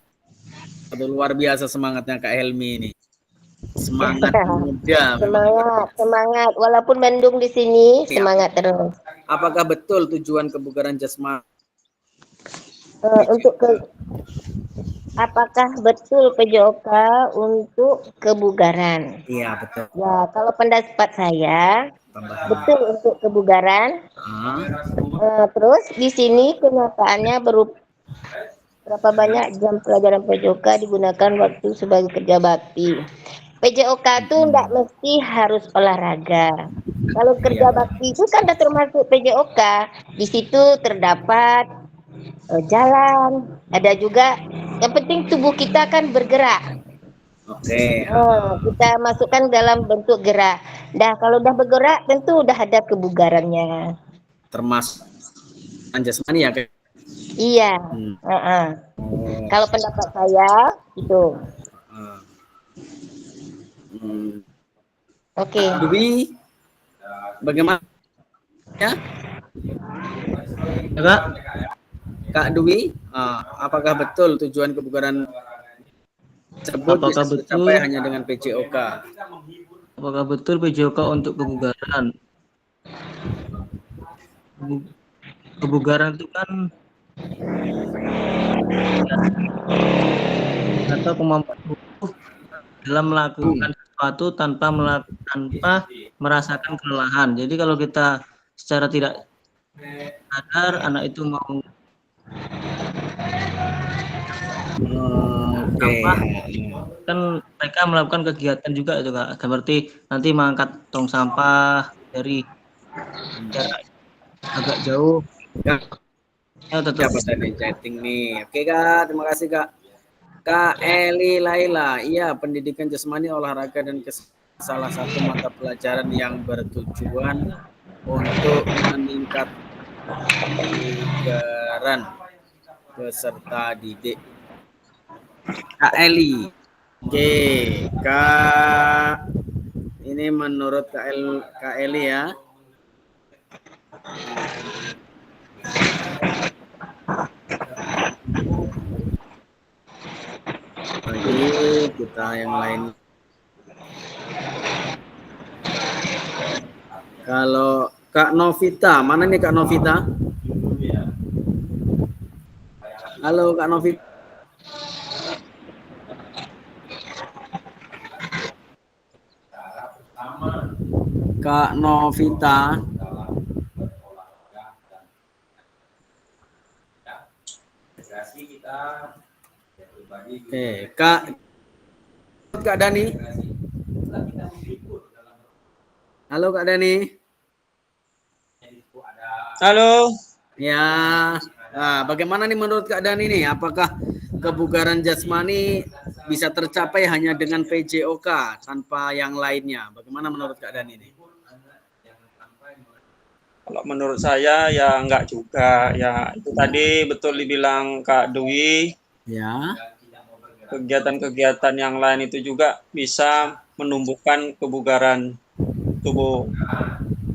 Aduh, luar biasa semangatnya Kak Helmi ini. Semangat muda. Semangat. Walaupun mendung di sini, semangat terus. Apakah betul tujuan kebugaran jasmani? Apakah betul PJOK untuk kebugaran? Iya, betul. Ya, kalau pendapat saya betul untuk kebugaran. Terus di sini kenyataannya berapa banyak jam pelajaran PJOK digunakan waktu sebagai kerja bakti. PJOK itu tidak mesti harus olahraga. Kalau kerja bakti itu kan sudah termasuk PJOK. Di situ terdapat jalan, ada juga. Yang penting tubuh kita kan bergerak. Oke. Kita masukkan dalam bentuk gerak. Dah kalau udah bergerak tentu udah ada kebugarannya. Termasuk jasmani ya? Iya. Kalau pendapat saya itu. Oke. Dwi, bagaimana? Ya? Kak Dwi, apakah betul tujuan kebugaran tersebut bisa tercapai hanya dengan PJOK? Apakah betul PJOK untuk kebugaran? Kebugaran itu kan atau kemampuan tubuh dalam melakukan sesuatu tanpa merasakan kelelahan. Jadi kalau kita secara tidak sadar anak itu mau kan mereka melakukan kegiatan juga itu Kak. Seperti nanti mengangkat tong sampah dari jarak agak jauh. Ya, tetap bisa di chatting nih. Oke Kak, terima kasih Kak. Kak Eli Laila, iya pendidikan jasmani, olahraga dan salah satu mata pelajaran yang bertujuan untuk meningkatkan kebugaran peserta didik. Kak Eli, oke Kak, ini menurut Kak Eli ya. Lagi kita yang lain. Kalau Kak Novita, mana nih Kak Novita? Halo Kak Novita. Kak Novita. Kak Dani. Halo Kak Dani. Halo. Ya. Nah, bagaimana nih menurut Kak Dani nih? Apakah kebugaran jasmani bisa tercapai hanya dengan PJOK tanpa yang lainnya? Bagaimana menurut Kak Dani nih? Kalau menurut saya ya enggak juga. Ya itu tadi betul dibilang Kak Dwi. Ya. Kegiatan-kegiatan yang lain itu juga bisa menumbuhkan kebugaran tubuh.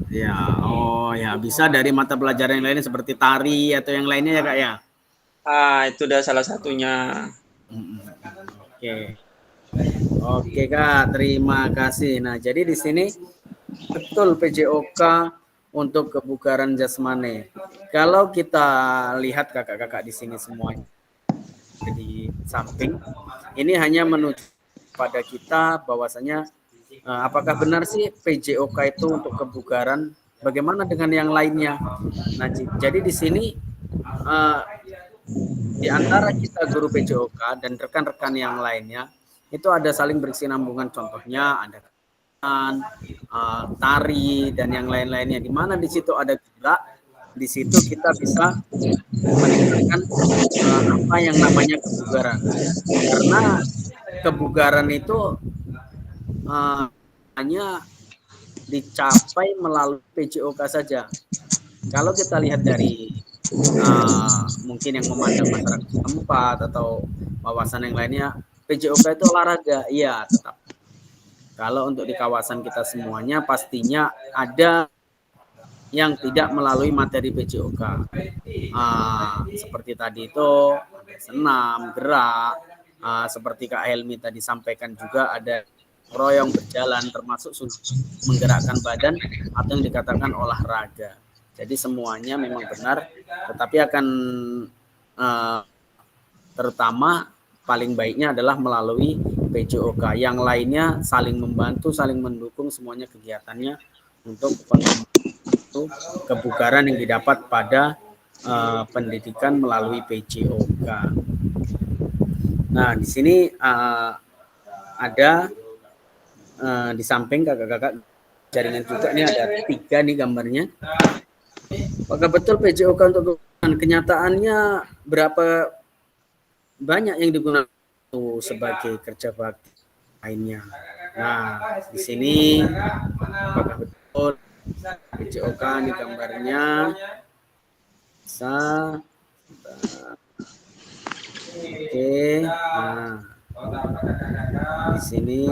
Ya, oh ya bisa dari mata pelajaran yang lainnya seperti tari atau yang lainnya ya Kak ya? Itu udah salah satunya. Oke. Oke Kak, terima kasih. Nah, jadi di sini betul PJOK untuk kebugaran jasmani. Kalau kita lihat kakak-kakak di sini semuanya di samping, ini hanya menuju pada kita bahwasanya apakah benar sih PJOK itu untuk kebugaran? Bagaimana dengan yang lainnya? Nah, jadi di sini di antara kita guru PJOK dan rekan-rekan yang lainnya itu ada saling berkesinambungan. Contohnya ada tari dan yang lain-lainnya. Di mana di situ ada gerak, di situ kita bisa meningkatkan apa apa yang namanya kebugaran. Karena kebugaran itu hanya dicapai melalui PJOK saja. Kalau kita lihat dari mungkin yang memandang masyarakat tempat atau wawasan yang lainnya, PJOK itu olahraga, iya tetap. Kalau untuk di kawasan kita semuanya pastinya ada yang tidak melalui materi PJOK. Seperti tadi itu ada senam, gerak, seperti Kak Helmi tadi sampaikan juga ada royong berjalan, termasuk menggerakkan badan atau yang dikatakan olahraga. Jadi semuanya memang benar, tetapi akan terutama paling baiknya adalah melalui PJOK. Yang lainnya saling membantu, saling mendukung semuanya kegiatannya untuk kebugaran yang didapat pada pendidikan melalui PJOK. Nah, di sini ada di samping kakak-kakak jaringan juga, ini ada 3 nih gambarnya. Apakah betul PJOK untuk kenyataannya berapa banyak yang digunakan sebagai kerja bakti lainnya? Nah, di sini apakah betul PJOK ini gambarnya bisa? Oke, nah di sini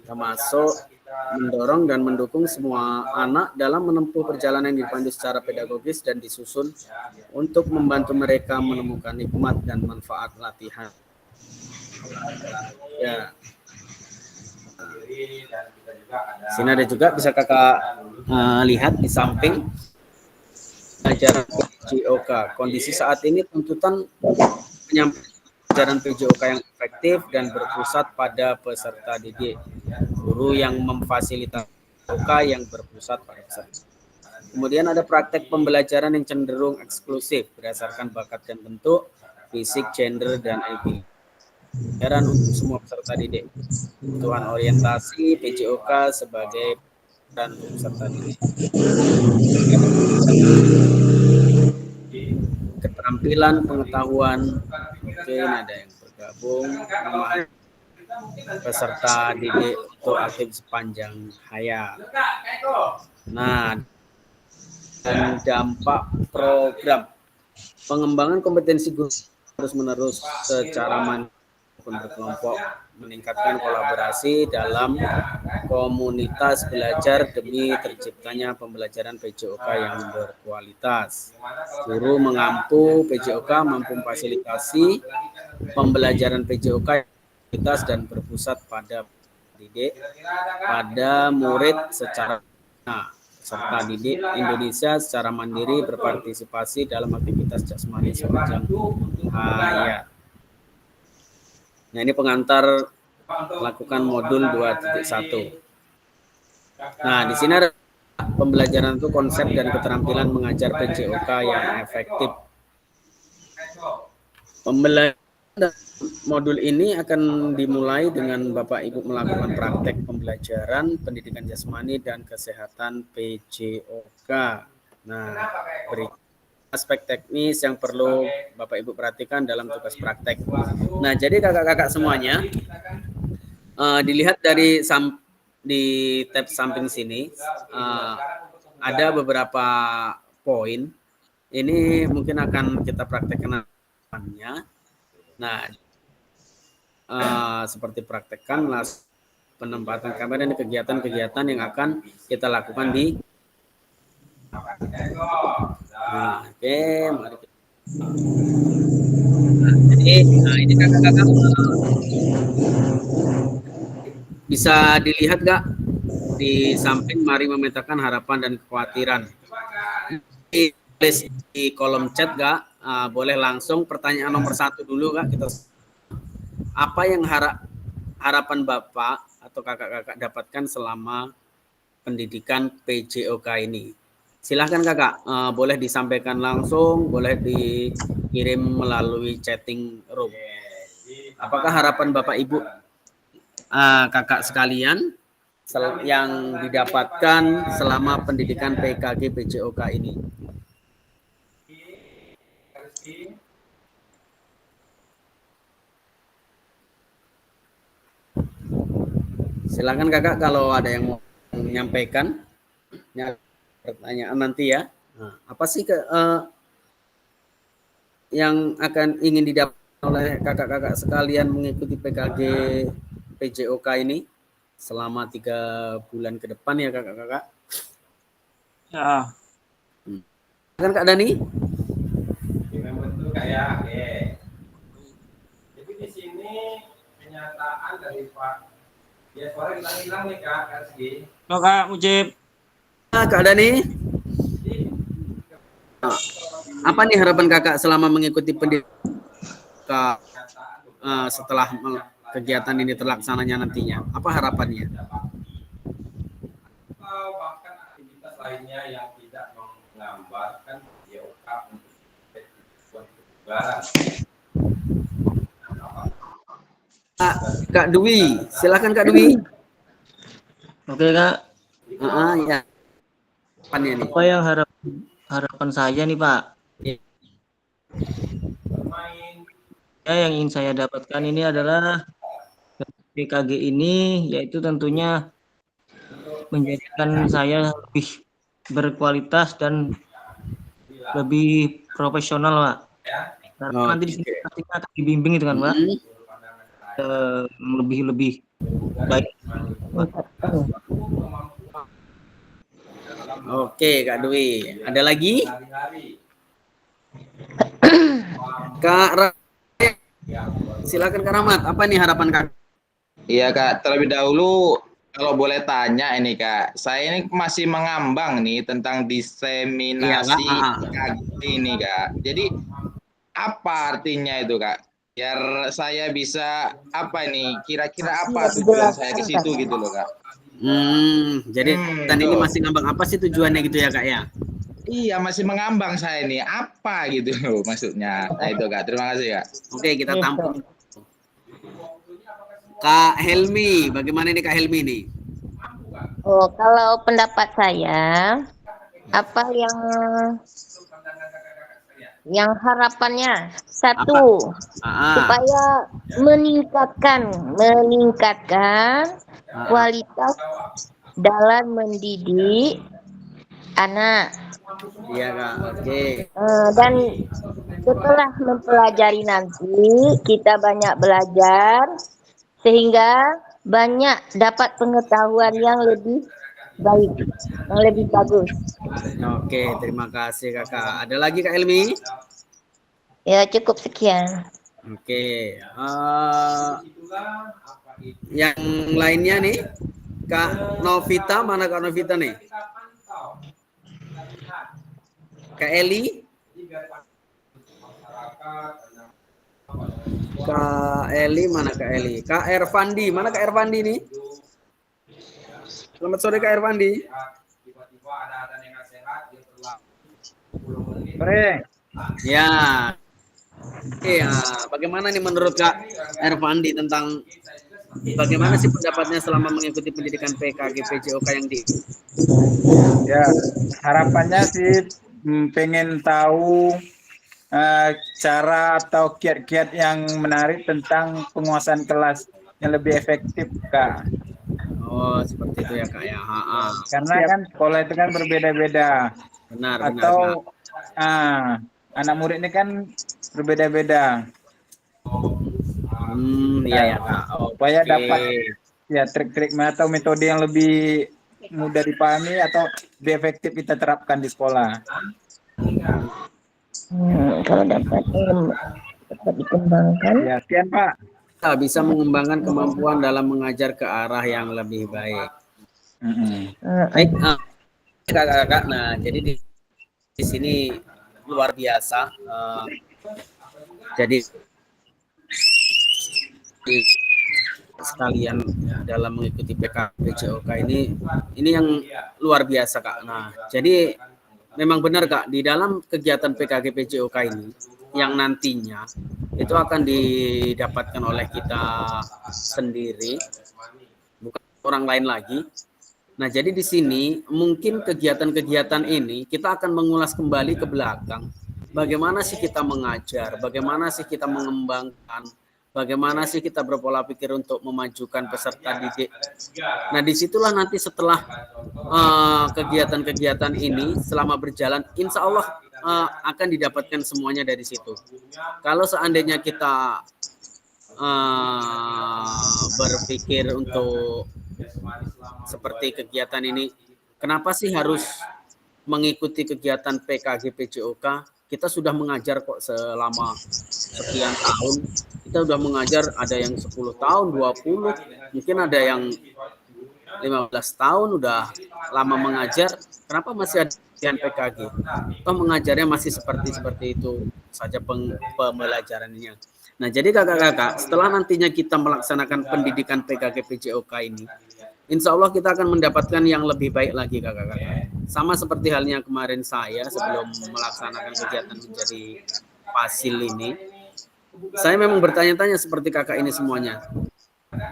termasuk mendorong dan mendukung semua anak dalam menempuh perjalanan yang dipandu secara pedagogis dan disusun untuk membantu mereka menemukan nikmat dan manfaat latihan. Ya. Sini ada juga bisa kakak lihat di samping ajaran PJOK. Kondisi saat ini tuntutan penyampaian PJOK yang efektif dan berpusat pada peserta didik, guru yang memfasilitasi PJOK yang berpusat pada peserta. Kemudian ada praktek pembelajaran yang cenderung eksklusif berdasarkan bakat dan bentuk, fisik, gender, dan ability. Pembelajaran untuk semua peserta didik. Kebutuhan orientasi PJOK sebagai dan peserta didik. Keterampilan, pengetahuan, mungkin ada yang bergabung, peserta didik untuk aktif sepanjang hayat. Nah, dan dampak program pengembangan kompetensi guru terus-menerus secara mandiri berkelompok, meningkatkan kolaborasi dalam komunitas belajar demi terciptanya pembelajaran PJOK yang berkualitas. Guru mengampu PJOK mampu memfasilitasi pembelajaran PJOK yang berkualitas dan berpusat pada didik, pada murid secara serta didik Indonesia secara mandiri berpartisipasi dalam aktivitas jasmani sepanjang hayat. Nah, ini pengantar melakukan modul 2.1. Nah, di sini ada pembelajaran itu konsep dan keterampilan mengajar PJOK yang efektif. Pembelajaran modul ini akan dimulai dengan Bapak Ibu melakukan praktek pembelajaran pendidikan jasmani dan kesehatan PJOK. Nah, berikut aspek teknis yang perlu Bapak Ibu perhatikan dalam tugas praktek. Nah, jadi kakak-kakak semuanya dilihat dari di tab samping sini ada beberapa poin. Ini mungkin akan kita praktekkan nantinya. Nah, seperti praktekkan penempatan kamera dan kegiatan-kegiatan yang akan kita lakukan di nah, oke, mari kita. Jadi ini kakak-kakak bisa dilihat nggak di samping mari memetakan harapan dan kekhawatiran. Di kolom chat nggak, boleh langsung pertanyaan nomor 1 dulu kak. Kita apa yang harapan Bapak atau kakak-kakak dapatkan selama pendidikan PJOK ini? Silahkan kakak, boleh disampaikan langsung, boleh dikirim melalui chatting room. Apakah harapan Bapak Ibu kakak sekalian yang didapatkan selama pendidikan PKG PJOK ini? Silakan kakak kalau ada yang mau menyampaikan pertanyaan nanti ya. Nah, apa sih yang akan ingin didapat oleh kakak-kakak sekalian mengikuti PKG PJOK ini selama 3 bulan ke depan ya kakak-kakak? Ya. Kan Kak Dani? Membentuk kayak jadi di sini kenyataan dari Pak ya suara hilang nih Kak Rizky. Halo Kak Mujib. Kak Dani? Apa nih harapan kakak selama mengikuti pendidikan setelah kegiatan ini terlaksananya nantinya? Apa harapannya? Bahkan aktivitas lainnya yang tidak menggambarkan PJOK untuk kebugaran. Kak Dwi, silakan Kak Dwi. Oke Kak. Ya. Apa yang harapan saya nih Pak? Ya, yang ingin saya dapatkan ini adalah PKG ini, yaitu tentunya menjadikan saya lebih berkualitas dan lebih profesional Pak. Karena nanti di sini pastinya akan dibimbing itu kan Pak, lebih baik. Oke Kak Dwi, ada lagi? Kak silakan Kak Rahmat, apa nih harapan Kak? Iya Kak, terlebih dahulu kalau boleh tanya ini Kak, saya ini masih mengambang nih tentang diseminasi PKG ini Kak. Jadi apa artinya itu Kak? Biar saya bisa apa ini, kira-kira apa tujuan saya ke situ gitu loh Kak. Jadi ini masih ngambang apa sih tujuannya gitu ya Kak ya? Iya, masih mengambang saya ini. Apa gitu loh maksudnya. Nah itu Kak, terima kasih Kak. Oke, kita tampung. Kak Helmi, bagaimana ini Kak Helmi nih? Oh, kalau pendapat saya, apa yang harapannya satu, supaya meningkatkan kualitas dalam mendidik anak. Iya Kak, oke. Dan setelah mempelajari nanti kita banyak belajar sehingga banyak dapat pengetahuan yang lebih baik, yang lebih bagus. Oke, terima kasih Kakak. Ada lagi Kak Elmi? Ya cukup sekian. Oke. Yang lainnya nih, Kak Novita, mana Kak Novita nih? Kak Eli? Kak Eli, mana Kak Eli? Kak Ervandi, mana Kak Ervandi nih? Selamat sore Kak Ervandi. Sore. Ya. Iya, bagaimana nih menurut Kak Ervandi tentang bagaimana sih pendapatnya selama mengikuti pendidikan PKG PJOK yang di? Ya, harapannya sih pengen tahu cara atau kiat-kiat yang menarik tentang penguasaan kelas yang lebih efektif Kak. Oh, seperti itu ya Kak ya. Karena kan sekolah itu kan berbeda-beda. Benar. Atau anak murid ini kan berbeda-beda. Iya ya Kak. Supaya dapat ya trik-trik atau metode yang lebih mudah dipahami atau lebih efektif kita terapkan di sekolah. Kalau dapat dikembangkan. Ya, sekian Pak. Kita bisa mengembangkan kemampuan dalam mengajar ke arah yang lebih baik. Baik, kakak-kakak. Nah, jadi di sini luar biasa. Jadi sekalian dalam mengikuti PJOK ini yang luar biasa Kak. Nah, jadi memang benar Kak, di dalam kegiatan PKG PJOK ini yang nantinya itu akan didapatkan oleh kita sendiri, bukan orang lain lagi. Nah, jadi di sini mungkin kegiatan-kegiatan ini kita akan mengulas kembali ke belakang bagaimana sih kita mengajar, bagaimana sih kita mengembangkan, bagaimana sih kita berpola pikir untuk memajukan peserta didik. Nah, disitulah nanti setelah kegiatan-kegiatan ini selama berjalan, insya Allah akan didapatkan semuanya dari situ. Kalau seandainya kita berpikir untuk seperti kegiatan ini, kenapa sih harus mengikuti kegiatan PKG PJOK? Kita sudah mengajar kok selama sekian tahun. Kita sudah mengajar, ada yang 10 tahun, 20, mungkin ada yang 15 tahun udah lama mengajar. Kenapa masih ada PKG? Toh mengajarnya masih seperti itu saja pembelajarannya. Nah, jadi kakak-kakak, setelah nantinya kita melaksanakan pendidikan PKG PJOK ini, insya Allah kita akan mendapatkan yang lebih baik lagi kakak-kakak. Sama seperti halnya kemarin saya sebelum melaksanakan kegiatan menjadi fasil ini, saya memang bertanya-tanya seperti kakak ini semuanya.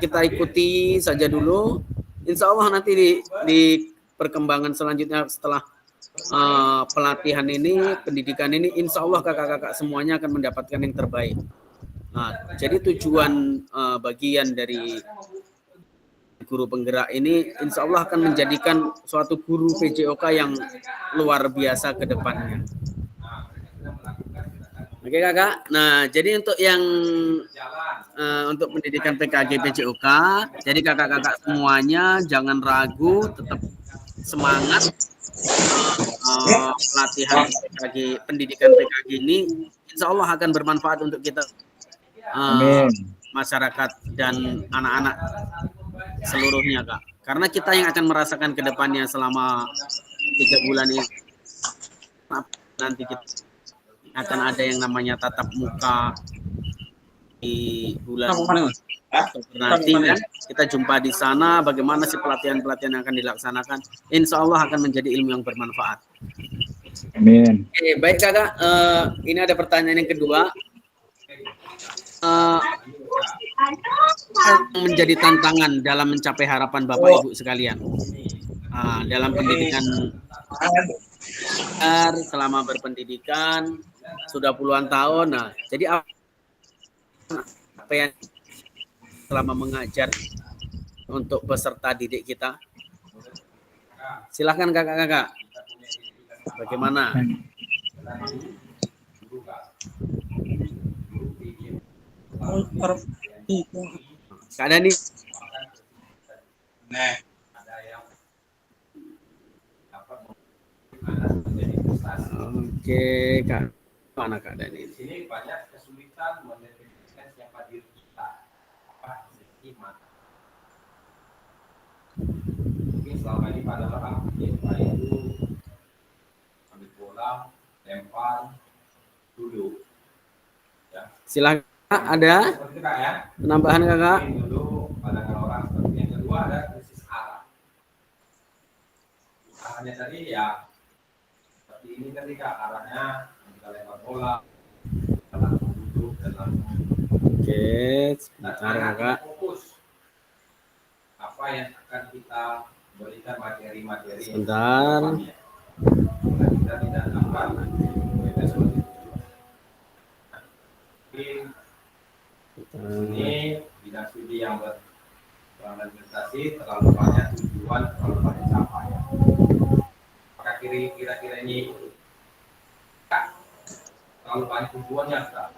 Kita ikuti saja dulu, insya Allah nanti di perkembangan selanjutnya setelah pelatihan ini, pendidikan ini, insya Allah kakak-kakak semuanya akan mendapatkan yang terbaik. Nah, jadi tujuan bagian dari guru penggerak ini insya Allah akan menjadikan suatu guru PJOK yang luar biasa ke depannya. Oke kakak, nah jadi untuk yang untuk pendidikan PKG PJOK, jadi kakak-kakak semuanya jangan ragu, tetap semangat pelatihan PKG, pendidikan PKG ini insya Allah akan bermanfaat untuk kita masyarakat dan anak-anak seluruhnya kak, karena kita yang akan merasakan ke depannya selama 3 bulan ini. Nanti kita akan ada yang namanya tatap muka di bulan nanti kan, kita jumpa di sana bagaimana sih pelatihan-pelatihan yang akan dilaksanakan. Insya Allah akan menjadi ilmu yang bermanfaat. Amin. Oke, baik kakak, ini ada pertanyaan yang kedua. Menjadi tantangan dalam mencapai harapan Bapak Ibu sekalian dalam pendidikan selama berpendidikan sudah puluhan tahun. Nah, jadi apa yang selama mengajar untuk peserta didik kita? Silahkan kakak-kakak, bagaimana? Kak Dani. Oke, Kak. Mana Kak Dani? Di sini banyak kesulitan mendefinisikan siapa diri kita. Mungkin selama ini pada orang itu ambil bola, lempar, dulu. Ya. Silakan. Ada penambahan kakak? Dulu pandangan orang seperti yang kedua ada krisis arah. Arahnya tadi ya seperti ini ketika arahnya kita lempar bola, langsung duduk dan langsung. Oke, sebentar kakak. Fokus apa yang akan kita berikan materi-materi. Sebentar. Kita tidak dapat kita seperti itu. Ini bidang studi yang berorientasi terlalu banyak tujuan, terlalu banyak capaian. Maka kira-kira ini terlalu banyak tujuannya, Kak.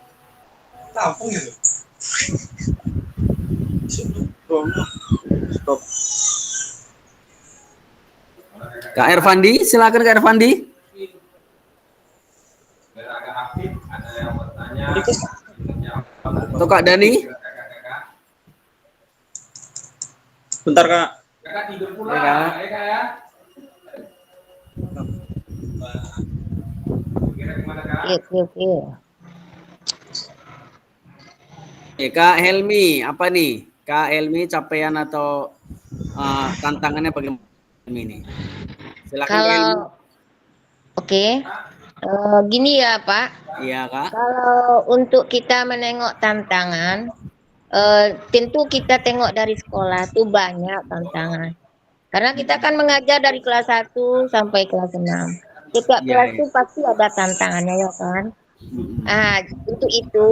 Tampung itu. Stop. Kak Ervandi, silakan Kak Ervandi. Biar agak aktif, ada yang bertanya. Atau Kak Dani? Bentar kak. Kakak tidur pula, Ya, Kak. ya Kak ya. Kira gimana Kak? Oke. Kak Helmi, apa nih? Kak Helmi, capaian atau tantangannya bagaimana ini? Silakan Kak Helmi. Kalau oke. Gini ya Pak, Iya Kak. kalau untuk kita menengok tantangan, tentu kita tengok dari sekolah tuh banyak tantangan. Karena kita kan mengajar dari kelas 1 sampai kelas 6. Setiap Iya, kelas iya. itu pasti ada tantangannya ya kan. Untuk itu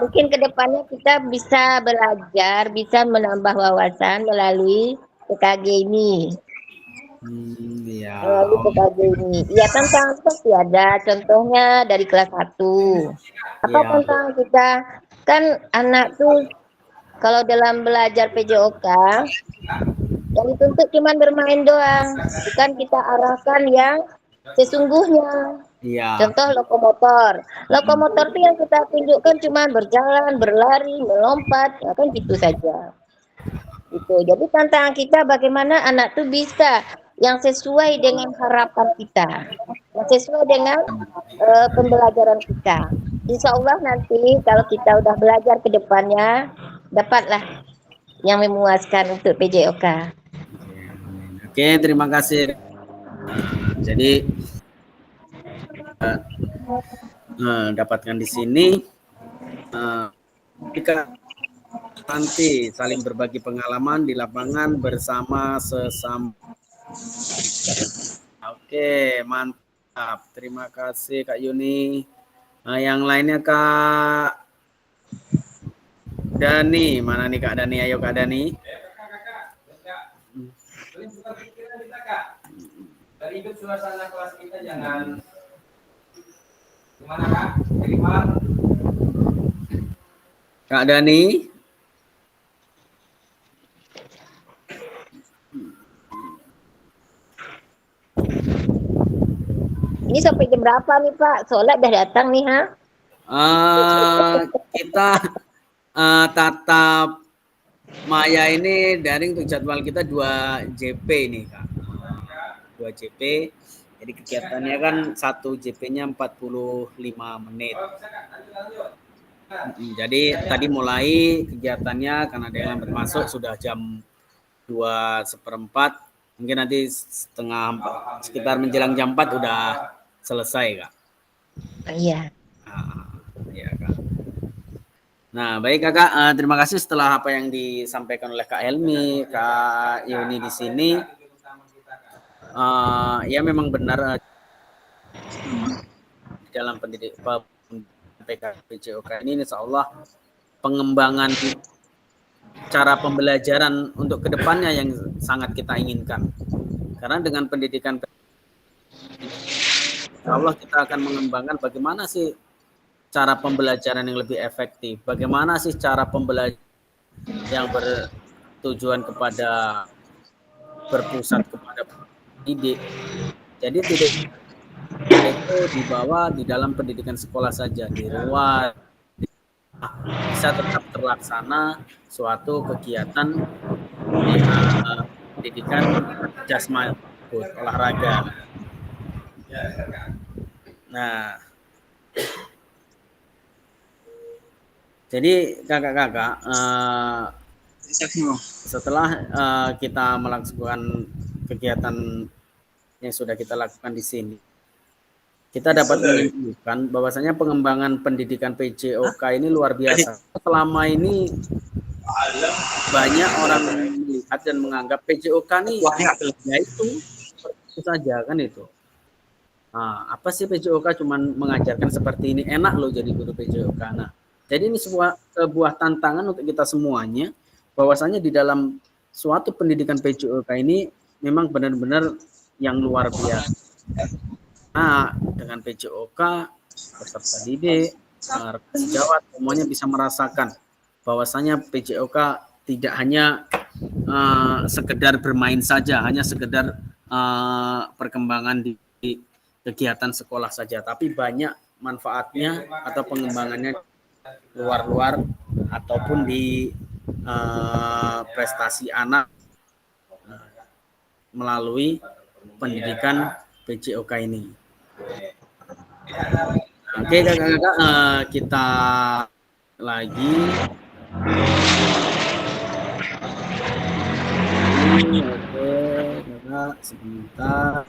mungkin kedepannya kita bisa belajar, bisa menambah wawasan melalui PKG ini. Iya. Melalui PKG ini. Ya tantangan pasti ada. Contohnya dari kelas 1. Apa Iya. tantangan kita? Kan anak tuh kalau dalam belajar PJOK yang dituntut cuma bermain doang, bukan kita arahkan yang sesungguhnya. Iya. Contoh lokomotor. Lokomotor itu yang kita tunjukkan cuma berjalan, berlari, melompat, ya kan gitu saja. Gitu. Jadi tantangan kita bagaimana anak tuh bisa yang sesuai dengan harapan kita, yang sesuai dengan pembelajaran kita. Insya Allah nanti kalau kita udah belajar ke depannya, dapatlah yang memuaskan untuk PJOK. Oke, terima kasih. Jadi dapatkan di sini jika nanti saling berbagi pengalaman di lapangan bersama sesama. Oke, mantap. Terima kasih Kak Yuni. Yang lainnya Kak Dani, mana nih Kak Dani? Ayo Kak Dani. Dari hidup suasana kelas kita jangan gimana Kak? Terima. Kak Dani. Ini sampai jam berapa nih Pak? Sholat udah datang nih ha? Kita tatap Maya ini daring untuk jadwal kita 2 JP nih Kak. 2 JP. Jadi kegiatannya kan 1 JP-nya 45 menit. Jadi tadi mulai kegiatannya karena ada yang masuk sudah jam 2:15. Mungkin nanti sekitar menjelang jam 4 udah selesai Kak. Iya. Iya Kak. Nah baik Kakak, terima kasih setelah apa yang disampaikan oleh Kak Helmi, Kak Yuni di sini. Ya memang benar dalam pendidikan PJOK ini insya Allah pengembangan cara pembelajaran untuk kedepannya yang sangat kita inginkan. Karena dengan pendidikan insya Allah kita akan mengembangkan bagaimana sih cara pembelajaran yang lebih efektif, bagaimana sih cara pembelajaran yang bertujuan kepada berpusat kepada pendidik. Jadi tidak itu dibawa di dalam pendidikan sekolah saja, di luar bisa tetap terlaksana suatu kegiatan pendidikan jasmani, olahraga. Nah, jadi kakak-kakak setelah kita melakukan kegiatan yang sudah kita lakukan di sini, kita dapat menunjukkan bahwasanya pengembangan pendidikan PJOK ini luar biasa. Selama ini banyak orang melihat dan menganggap PJOK nih ya itu saja kan itu. Nah, apa sih PJOK cuman mengajarkan seperti ini, enak loh jadi guru PJOK. Nah, jadi ini sebuah tantangan untuk kita semuanya bahwasanya di dalam suatu pendidikan PJOK ini memang benar-benar yang luar biasa. Nah, dengan PJOK, peserta didik, sejawat, semuanya bisa merasakan bahwasanya PJOK tidak hanya sekedar bermain saja, hanya sekedar perkembangan di kegiatan sekolah saja, tapi banyak manfaatnya atau pengembangannya luar-luar ataupun di prestasi anak melalui pendidikan PJOK ini. Oke kakak-kakak, kita lagi. Oke kakak, sebentar.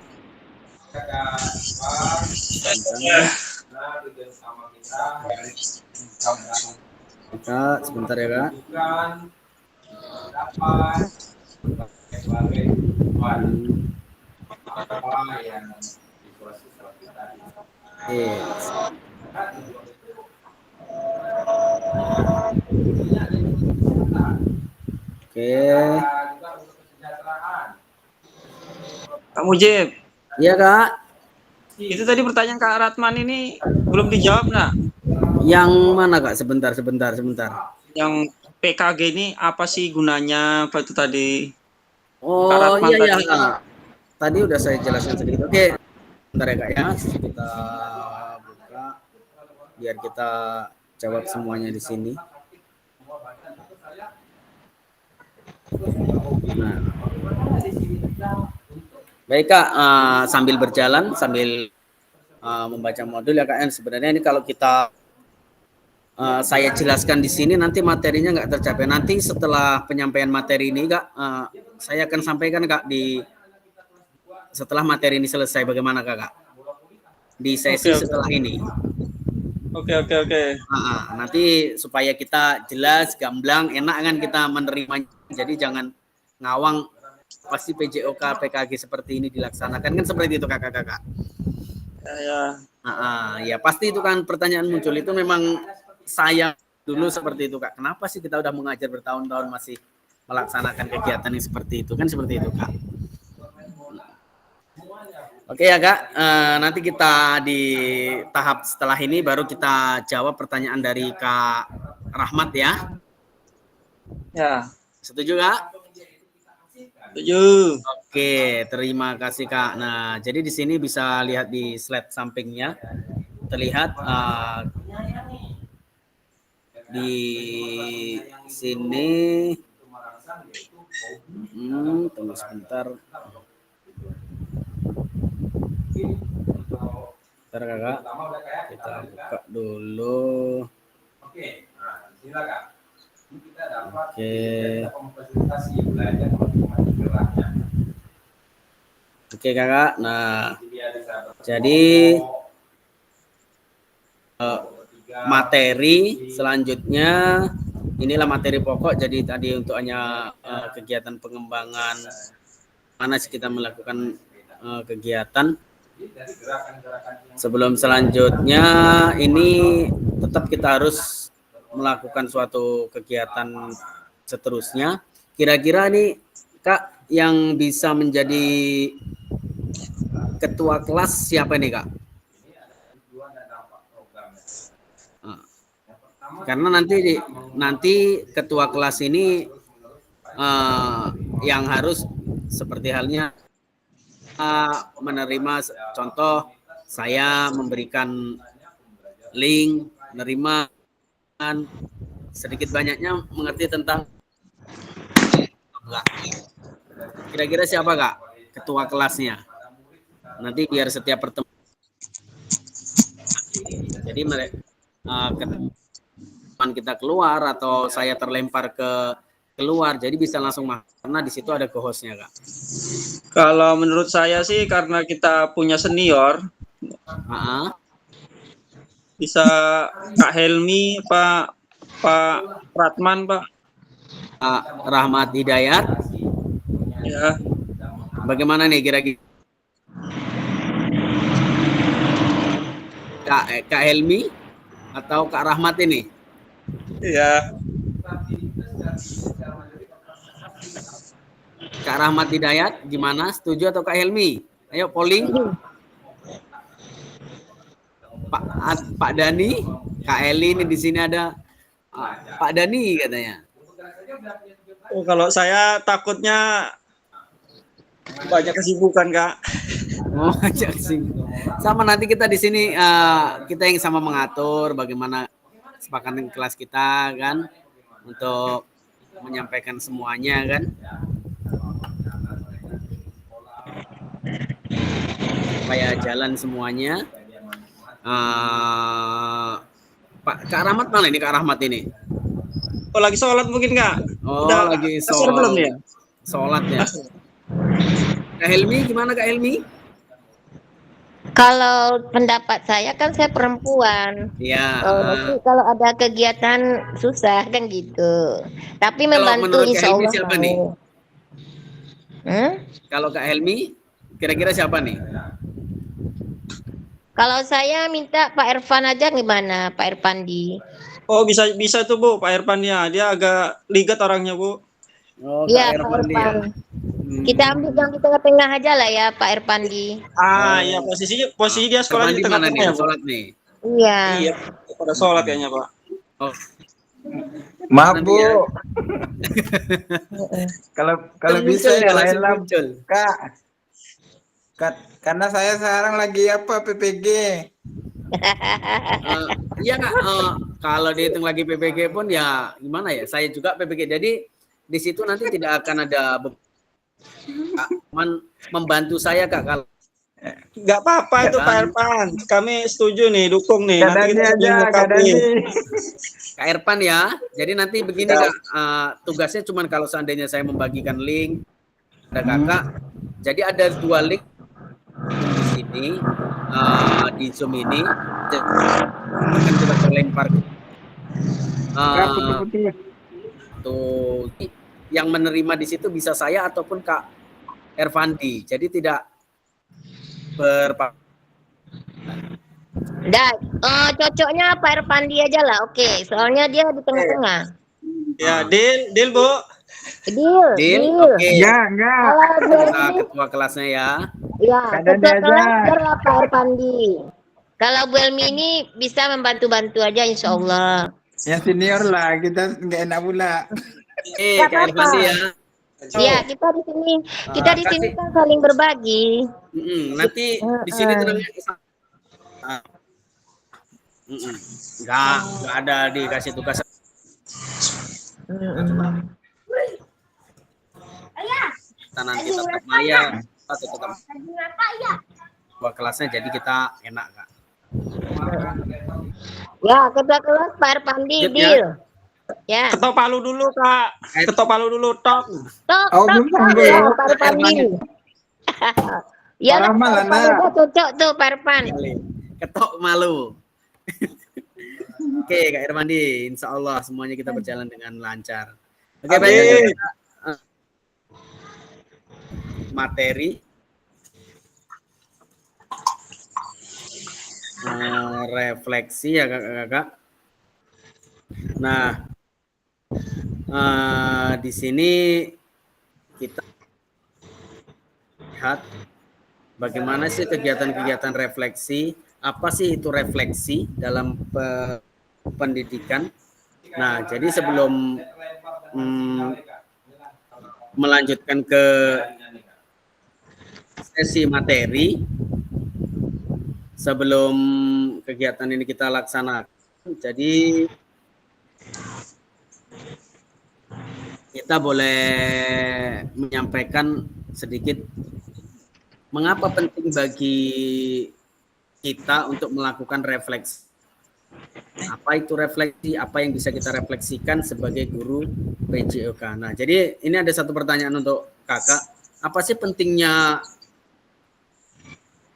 Kak, sebentar ya kak. Sebagai apa yang Yes. Oke. Kak Mujib, Iya Kak. itu tadi pertanyaan Kak Ratman ini belum dijawab nah. Yang mana Kak? Sebentar. Yang PKG ini apa sih gunanya? Apa itu tadi? Kak Oh Ratman iya tadi. Kak. Tadi udah saya jelaskan sedikit. Oke. Bentar ya Kak ya. Kita buka biar kita jawab semuanya di sini. Nah. Baik Kak, sambil berjalan, sambil membaca modul ya Kak. Sebenarnya ini kalau kita saya jelaskan di sini nanti materinya nggak tercapai. Nanti setelah penyampaian materi ini Kak, saya akan sampaikan Kak setelah materi ini selesai bagaimana Kak? Di sesi setelah ini. Oke. Nanti supaya kita jelas, gamblang, enak kan kita menerimanya. Jadi jangan ngawang pasti PJOK PKG seperti ini dilaksanakan kan seperti itu kakak-kakak. Ya pasti itu kan pertanyaan muncul itu memang saya dulu seperti itu Kak. Kenapa sih kita udah mengajar bertahun-tahun masih melaksanakan kegiatan yang seperti itu kan seperti itu Kak. Oke ya Kak, nanti kita di tahap setelah ini baru kita jawab pertanyaan dari Kak Rahmat ya. Ya. Setuju Kak? Setuju. Oke, terima kasih Kak. Nah, jadi di sini bisa lihat di slide sampingnya terlihat di sini. Tunggu sebentar. Bentar Kakak, kita buka dulu. Oke, nah silakan. Kita dapat memfasilitasi belajar geraknya. Oke Kakak, nah jadi materi selanjutnya inilah materi pokok. Jadi tadi untuk hanya kegiatan pengembangan mana sih kita melakukan kegiatan. Sebelum selanjutnya ini tetap kita harus melakukan suatu kegiatan seterusnya. Kira-kira nih Kak yang bisa menjadi ketua kelas siapa nih Kak? Karena nanti ketua kelas ini yang harus seperti halnya menerima contoh saya memberikan link, menerima sedikit banyaknya mengerti tentang kira-kira siapa Kak ketua kelasnya nanti biar setiap pertemuan jadi kita keluar atau saya terlempar ke keluar jadi bisa langsung karena di situ ada co-hostnya Kak. Kalau menurut saya sih karena kita punya senior, bisa Kak Helmi, Pak Ratman, Pak Rahmat Hidayat. Ya. Bagaimana nih kira-kira? Kak Helmi atau Kak Rahmat ini? Iya. Kak Rahmat Hidayat gimana? Setuju atau Kak Helmi? Ayo polling. Pak Dani, Kak Eli ini di sini ada Pak Dani katanya. Oh, kalau saya takutnya banyak kesibukan Kak. Oh, banyak kesibukan. Sama nanti kita di sini kita yang sama mengatur bagaimana kesepakatan kelas kita kan untuk menyampaikan semuanya kan. Supaya jalan semuanya. Kak Rahmat mana ini Kak Rahmat ini? Oh lagi sholat mungkin Kak? Oh udah lagi sholat belum ya? Sholat ya. Kak Helmi gimana Kak Helmi? Kalau pendapat saya kan saya perempuan. Iya. Kalau ada kegiatan susah kan gitu. Tapi membantu insya Allah. Siapa nih? Kalau Kak Helmi kira-kira siapa nih? Kalau saya minta Pak Irfan aja gimana, Pak Irfandi? Oh, bisa tuh Bu, Pak Irfan ya. Dia agak ligat orangnya Bu. Oh, Iya, Kak Pak Irfan dia. Irfan. Kita ambil yang di tengah-tengah aja lah ya, Pak Irfandi. Ya posisi dia sekolah Irfan di di mana tengah-tengah nih? ya Bu. Sholat nih. Iya. Iya, pada sholat kayaknya Pak. Oh, Maaf nanti Bu, ya. kalau bisa Muncul dia, ya langsung lain lah muncul. Kak. Karena saya sekarang lagi apa PPG. Iya Kak, kalau dihitung lagi PPG pun ya gimana ya? Saya juga PPG. Jadi di situ nanti tidak akan ada membantu saya Kak kalau Nggak apa-apa itu Pak Irfan. Kami setuju nih, dukung nih. Nanti kita sambil ngekapi. Kak Irfan ya. Jadi nanti begini Kak, tugasnya cuma kalau seandainya saya membagikan link ada Kakak. Jadi ada 2 link di sini di Zoom ini. Akan kita terlempar. Tuh yang menerima di situ bisa saya ataupun Kak Irfandi. Jadi tidak Cocoknya Pak Irfandi aja lah. Oke, soalnya dia di tengah-tengah. Ya, deal Bu. Deal. Oke. Enggak. Kita ketua kelasnya ya. Ya, Kadang ketua dia kelas aja. adalah Pak Irfandi. Kalau Bu Elmi ini bisa membantu-bantu aja insya Allah. Yang senior lah, kita nggak enak pula. Nggak Kak Irfandi ya. Iya, kita di sini kan saling berbagi. Nanti di sini tenangnya nggak ada dikasih tugas. Kita nanti tetap maya atau tetap buat kelasnya, jadi kita enak Kak. Ya, ketua kelas Pak Irfandi, deal. Ya. Ketok palu dulu Kak. Ketok palu dulu tok. Tok, belum sampai. Pak Irfandi. Ya, Parah malah, udah cocok tuh Pak Irfan. Ketok malu. Oke Kak Irfandi, insya Allah semuanya kita berjalan dengan lancar. Oke, baik. Materi refleksi ya Kakak. Nah, di sini kita lihat bagaimana sih kegiatan-kegiatan refleksi. Apa sih itu refleksi dalam pendidikan? Nah, jadi sebelum melanjutkan ke sesi materi, sebelum kegiatan ini kita laksanakan, jadi kita boleh menyampaikan sedikit mengapa penting bagi kita untuk melakukan refleksi. Apa itu refleksi? Apa yang bisa kita refleksikan sebagai guru PJOK? Nah, jadi ini ada satu pertanyaan untuk Kakak. Apa sih pentingnya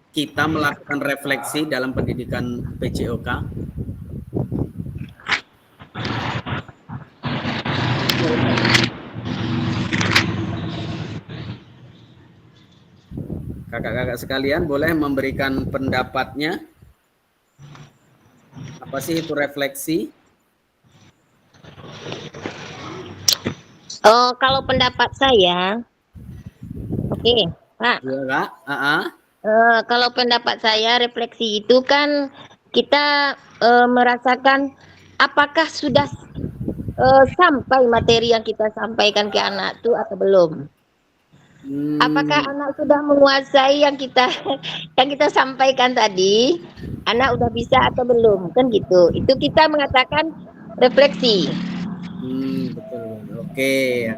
kita melakukan refleksi dalam pendidikan PJOK? Kakak-kakak sekalian boleh memberikan pendapatnya. Apa sih itu refleksi? Oh, kalau pendapat saya, oke, Pak. Ya, Kak. Kalau pendapat saya, refleksi itu kan kita merasakan apakah sudah sampai materi yang kita sampaikan ke anak itu atau belum. Apakah anak sudah menguasai yang kita sampaikan tadi? Anak udah bisa atau belum? Kan gitu. Itu kita mengatakan refleksi. Betul. Oke.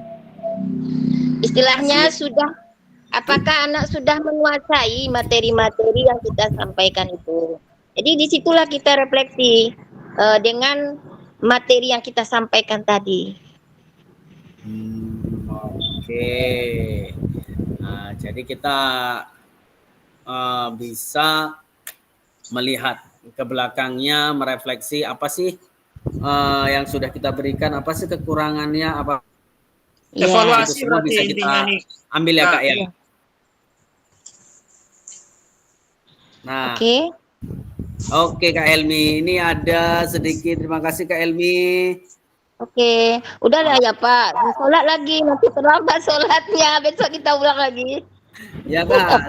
Istilahnya sudah, apakah anak sudah menguasai materi-materi yang kita sampaikan itu? Jadi disitulah kita refleksi dengan materi yang kita sampaikan tadi. Oke. Nah, jadi kita bisa melihat ke belakangnya, merefleksi apa sih yang sudah kita berikan, apa sih kekurangannya, apa Evaluasi itu semua bisa kita ambil ya Kak ya. Nah, Oke. Oke Kak Elmi, ini ada sedikit terima kasih Kak Elmi. Oke, udah lah ya Pak. Sholat lagi, nanti terlambat sholatnya. Besok kita ulang lagi. Ya Kak.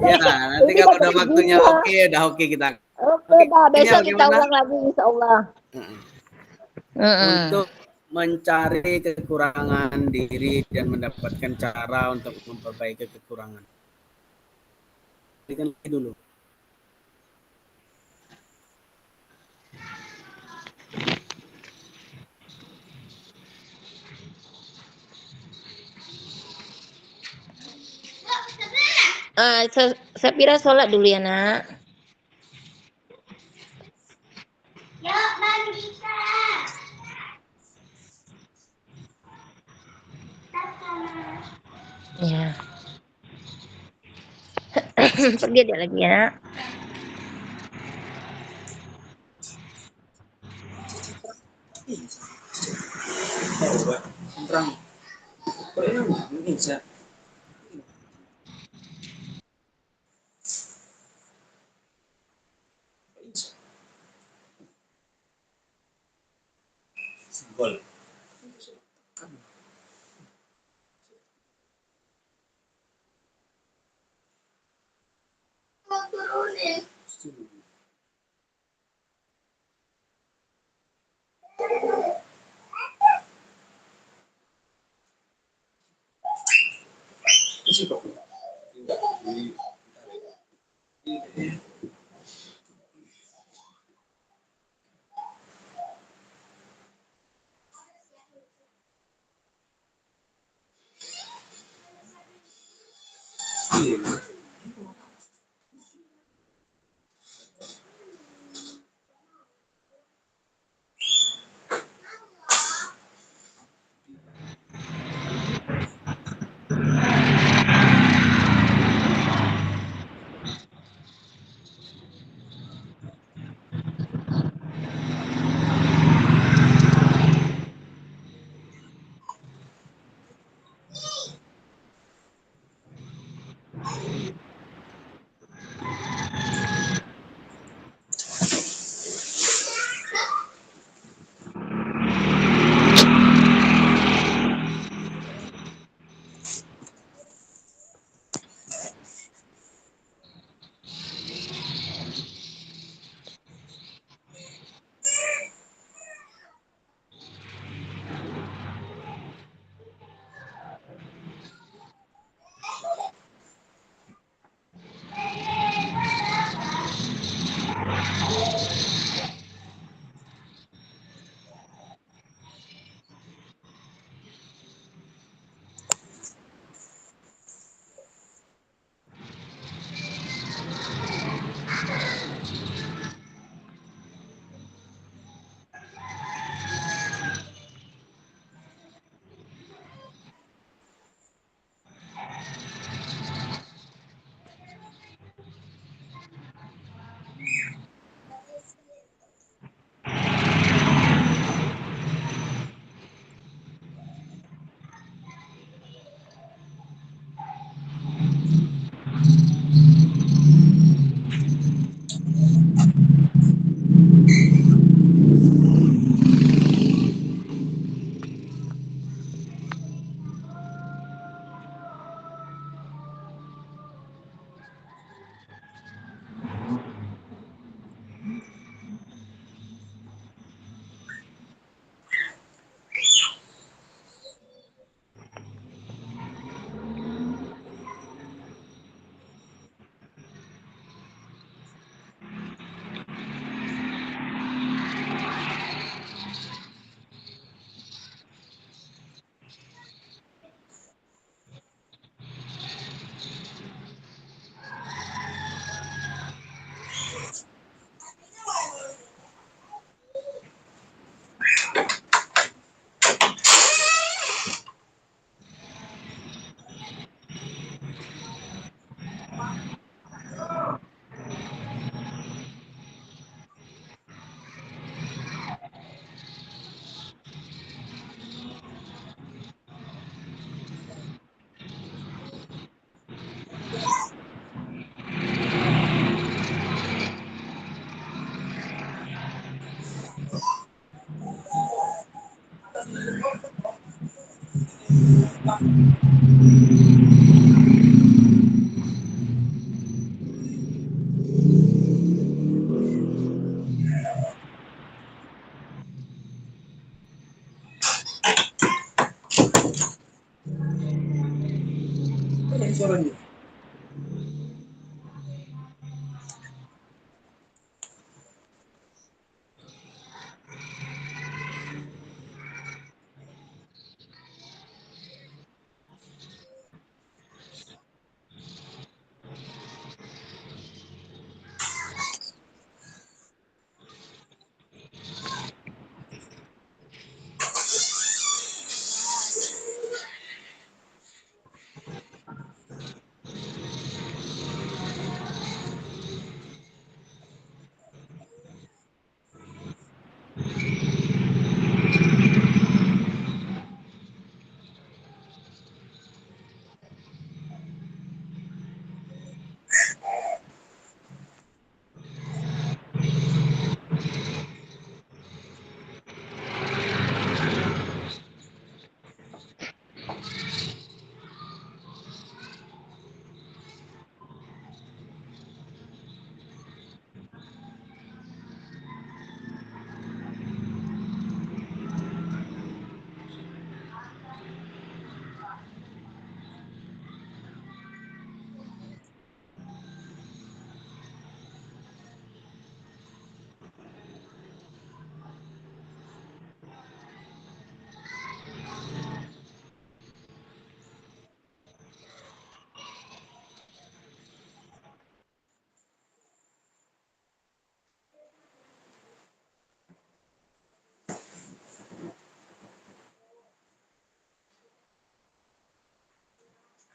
Ya, nanti Ini kalau dapat udah waktunya izin, oke, udah oke kita. Oke, Pak. Besok kita bagaimana? ulang lagi, insya Allah. Untuk mencari kekurangan diri dan mendapatkan cara untuk memperbaiki kekurangan. Berikan dulu. Sapira sholat dulu ya nak. Ya. Pergi dia lagi ya nak.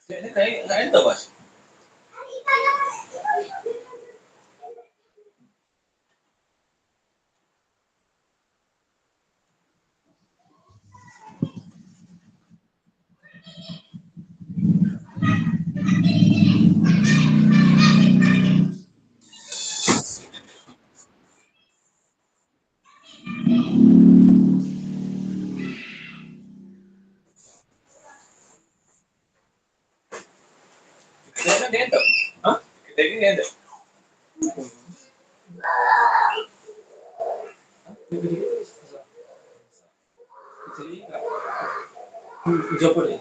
Ini kayak itu, Bos. Kita ini itu. Hah? Kita ini itu. Jauh deh.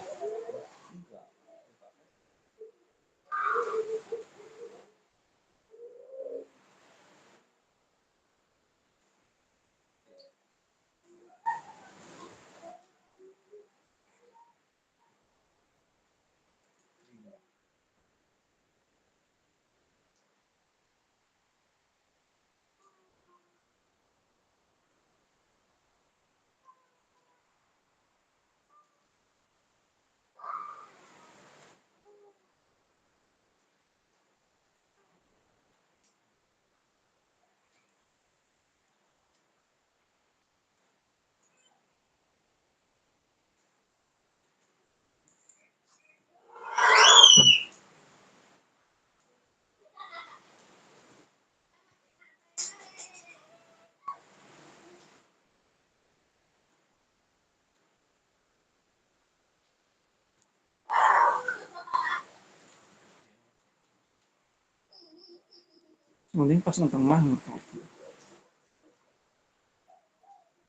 Mending pas nonton mana?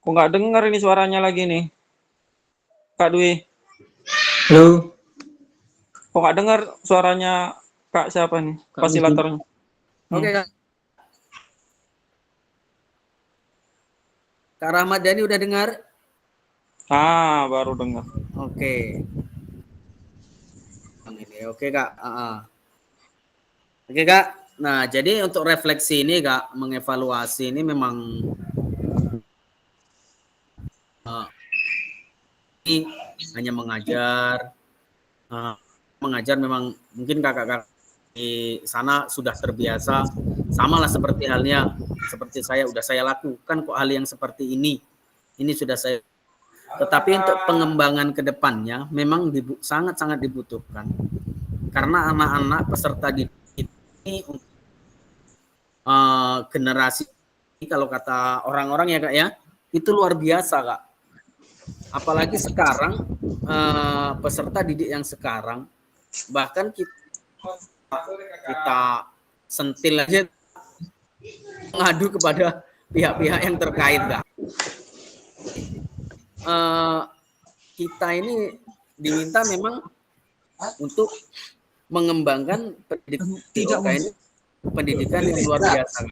Kok nggak dengar ini suaranya lagi nih, Kak Dwi? Halo. Kok nggak dengar suaranya Kak siapa nih? Kak Fasilitatornya. Oke, Kak. Kak Rahmat Dhani udah dengar? Ah, baru dengar. Oke. Oke, Kak. Oke, Kak. Nah, jadi untuk refleksi ini, Kak, mengevaluasi ini memang ini hanya mengajar. Mengajar memang mungkin kakak-kakak di sana sudah terbiasa, samalah seperti halnya seperti saya udah saya lakukan kok hal yang seperti ini sudah saya. Tetapi untuk pengembangan ke depannya memang sangat-sangat dibutuhkan karena anak-anak peserta didik ini generasi kalau kata orang-orang ya Kak ya, itu luar biasa Kak. Apalagi sekarang peserta didik yang sekarang, bahkan kita sentil aja mengadu kepada pihak-pihak yang terkait Kak. Kita ini diminta memang untuk mengembangkan pendidikan yang luar biasa.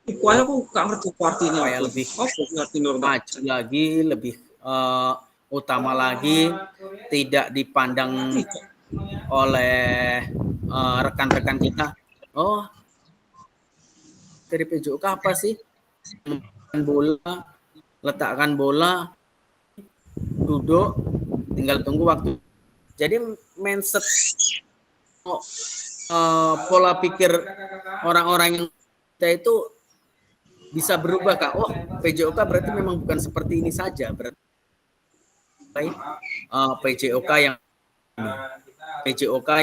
Kuaya aku gak ngerti artinya. Supaya lebih maju lagi, lebih utama lagi, tidak dipandang oleh rekan-rekan kita. Oh, dari PJOK apa sih? Bola, letakkan bola, duduk, tinggal tunggu waktu. Jadi mindset pola pikir orang-orang yang kita itu bisa berubah Kak. Oh, PJOK berarti memang bukan seperti ini saja. Berarti PJOK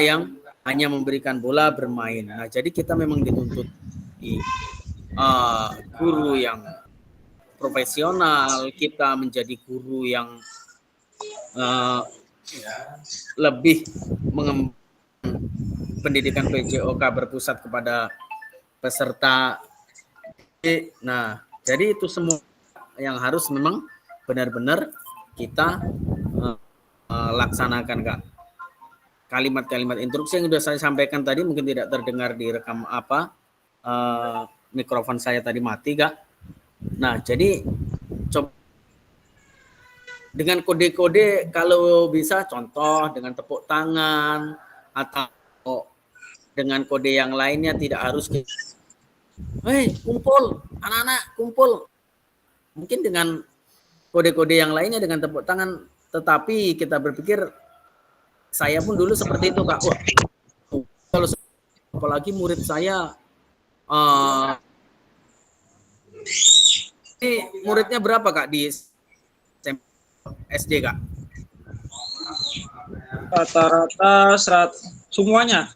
yang hanya memberikan bola bermain. Nah, jadi kita memang dituntut guru yang profesional, kita menjadi guru yang lebih mengembangkan pendidikan PJOK berpusat kepada peserta. Nah, jadi itu semua yang harus memang benar-benar kita laksanakan Kak. Kalimat-kalimat instruksi yang sudah saya sampaikan tadi mungkin tidak terdengar di rekam mikrofon saya tadi mati Kak. Nah, jadi coba dengan kode-kode kalau bisa contoh dengan tepuk tangan atau dengan kode yang lainnya, tidak harus kumpul anak-anak kumpul. Mungkin dengan kode-kode yang lainnya dengan tepuk tangan, tetapi kita berpikir saya pun dulu seperti itu Kak. Wah, kalau apalagi murid saya ini muridnya berapa Kak di SD Kak? Rata-rata semuanya.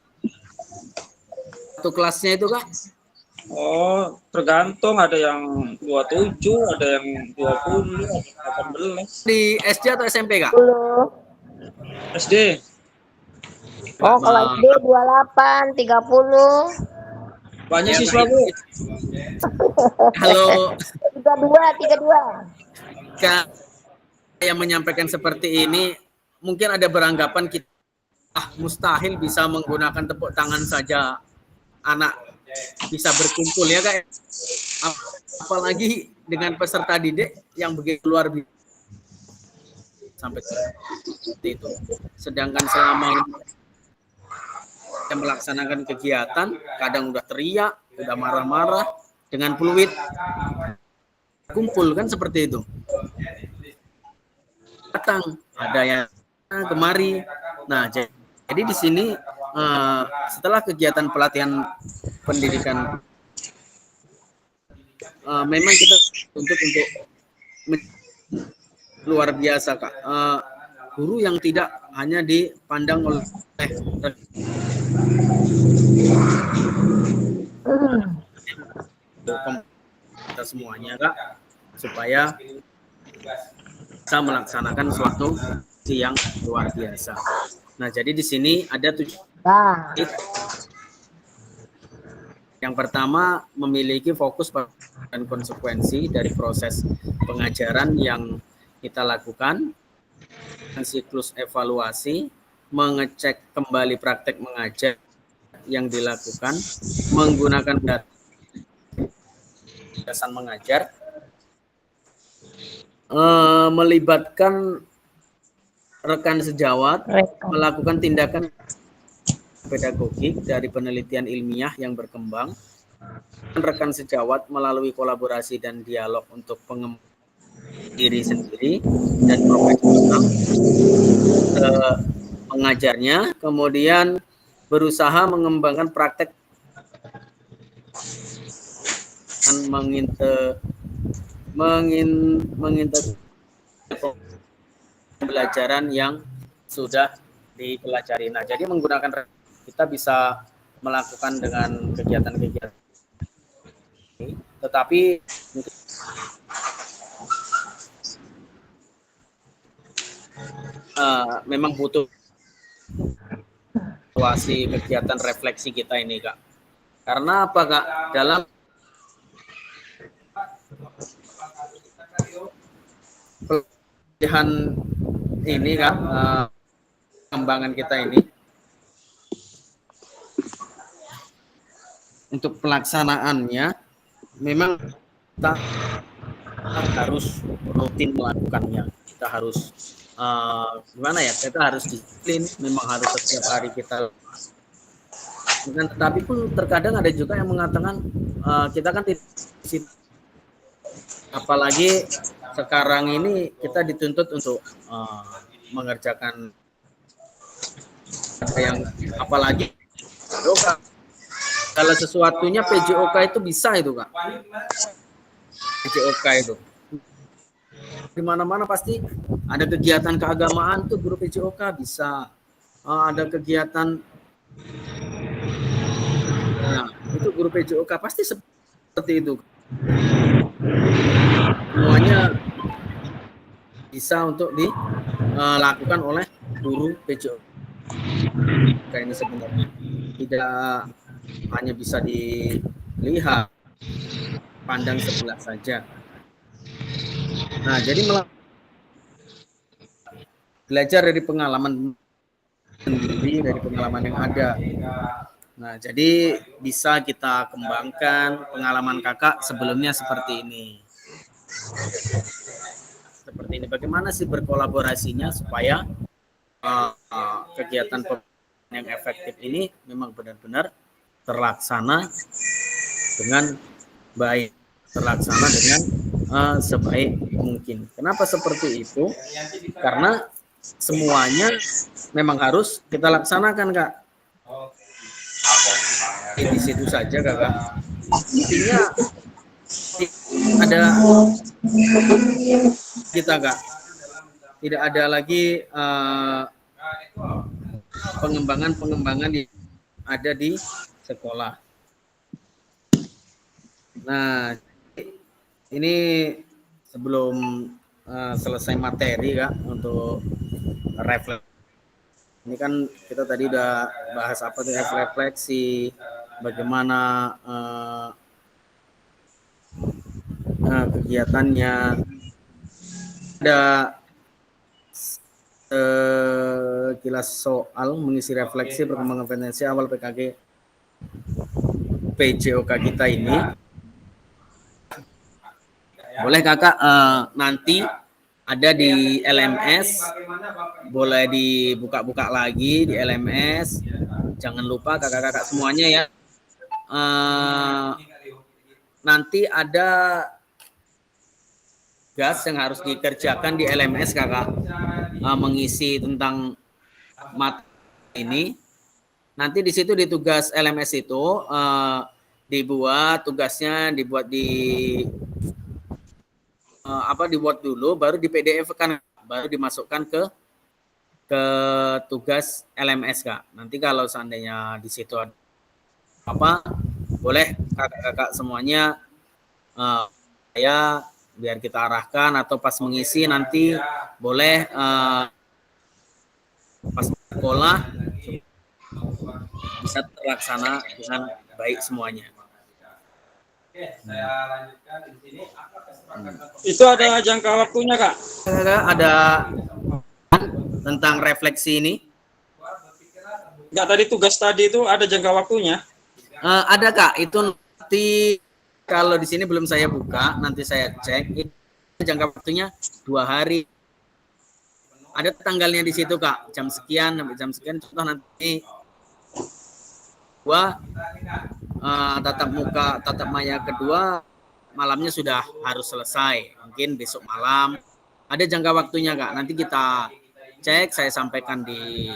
Satu kelasnya itu Kak? Oh, tergantung, ada yang 27, ada yang 20, ada 18. Di SD atau SMP Kak? 10. SD. Oh, kalau SD 28, 30. Banyak siswa Bu. Halo. 32. Kak, yang menyampaikan seperti ini, mungkin ada beranggapan kita mustahil bisa menggunakan tepuk tangan saja anak bisa berkumpul ya Kak. Apalagi dengan peserta didik yang begitu luar biasa sampai seperti itu. Sedangkan selama ini kita melaksanakan kegiatan, kadang udah teriak, udah marah-marah dengan fluid, kumpul kan seperti itu. Datang, ada yang kemari. Nah, jadi di sini setelah kegiatan pelatihan pendidikan, memang kita untuk luar biasa Kak. Guru yang tidak hanya dipandang oleh kita semuanya Kak, supaya bisa melaksanakan suatu yang luar biasa. Nah, jadi di sini ada 7. Yang pertama, memiliki fokus dan konsekuensi dari proses pengajaran yang kita lakukan, siklus evaluasi, mengecek kembali praktek mengajar yang dilakukan, menggunakan dasar mengajar, melibatkan rekan sejawat, melakukan tindakan pedagogik dari penelitian ilmiah yang berkembang, rekan sejawat melalui kolaborasi dan dialog untuk pengembangan diri sendiri dan profesional mengajarnya, kemudian berusaha mengembangkan praktek dan mengintegrasi pembelajaran yang sudah dipelajari. Nah, jadi menggunakan kita bisa melakukan dengan kegiatan-kegiatan ini tetapi memang butuh situasi kegiatan refleksi kita ini, Kak. Karena apa, Kak? Dalam pelatihan ini, Kak, pengembangan kita ini, untuk pelaksanaannya memang kita harus rutin melakukannya. Kita harus gimana ya? Kita harus disiplin. Memang harus setiap hari kita. Dan tetapi pun terkadang ada juga yang mengatakan kita kan tidak, apalagi sekarang ini kita dituntut untuk mengerjakan yang apalagi kalau sesuatunya PJOK itu bisa itu, Kak. PJOK itu di mana-mana pasti ada kegiatan keagamaan tuh guru PJOK bisa, ada kegiatan, nah itu guru PJOK pasti seperti itu, semuanya bisa untuk dilakukan oleh guru PJOK. Kayak ini sebenarnya tidak hanya bisa dilihat pandang sebelah saja. Nah, jadi belajar dari pengalaman sendiri, dari pengalaman yang ada. Nah, jadi bisa kita kembangkan pengalaman kakak sebelumnya seperti ini. Seperti ini. Bagaimana sih berkolaborasinya supaya kegiatan yang efektif ini memang benar-benar terlaksana dengan baik, terlaksana dengan sebaik mungkin. Kenapa seperti itu? Karena semuanya memang harus kita laksanakan, Kak. Di situ saja, Kakak. Intinya ada kita, Kak. Tidak ada lagi pengembangan yang ada di sekolah. Nah, ini sebelum selesai materi, Kak, untuk refleksi. Ini kan kita tadi udah bahas apa tuh refleksi, bagaimana kegiatannya. Ada sekilas soal mengisi refleksi perkembangan kompetensi awal PJOK kita ini. Boleh Kakak nanti ada di LMS, boleh dibuka-buka lagi di LMS. Jangan lupa kakak-kakak semuanya ya. Nanti ada tugas yang harus dikerjakan di LMS, Kakak. Mengisi tentang materi ini. Nanti di situ di tugas LMS itu dibuat tugasnya, dibuat dibuat dulu, baru di PDF kan, baru dimasukkan ke tugas LMS, Kak. Nanti kalau seandainya di situ ada apa, boleh kakak-kakak semuanya biar kita arahkan, atau pas mengisi nanti boleh pas sekolah bisa terlaksana dengan baik semuanya. Oke, saya lanjutkan di sini. Itu ada jangka waktunya, Kak? Ada tentang refleksi ini? Enggak, tadi tugas tadi itu ada jangka waktunya? Ada, Kak. Itu nanti kalau di sini belum saya buka, nanti saya cek. Itu jangka waktunya 2 hari. Ada tanggalnya di situ, Kak. Jam sekian sampai jam sekian. Contoh nanti tatap maya kedua malamnya sudah harus selesai, mungkin besok malam. Ada jangka waktunya, Kak. Nanti kita cek, saya sampaikan di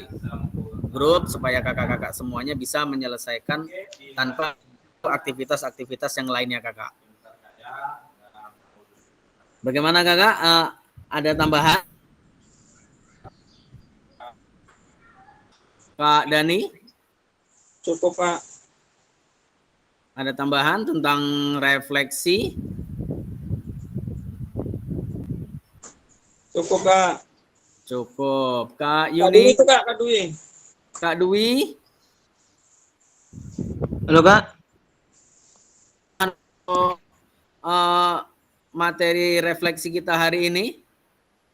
grup supaya kakak-kakak semuanya bisa menyelesaikan tanpa aktivitas-aktivitas yang lainnya, Kakak. Bagaimana, Kakak? Ada tambahan? Pak Dani? Cukup, Pak. Ada tambahan tentang refleksi? Cukup Kak. Cukup. Kak Kak Dwi Yuni, itu Kak Dwi. Kak Dwi, Halo Kak, eh, materi refleksi kita hari ini,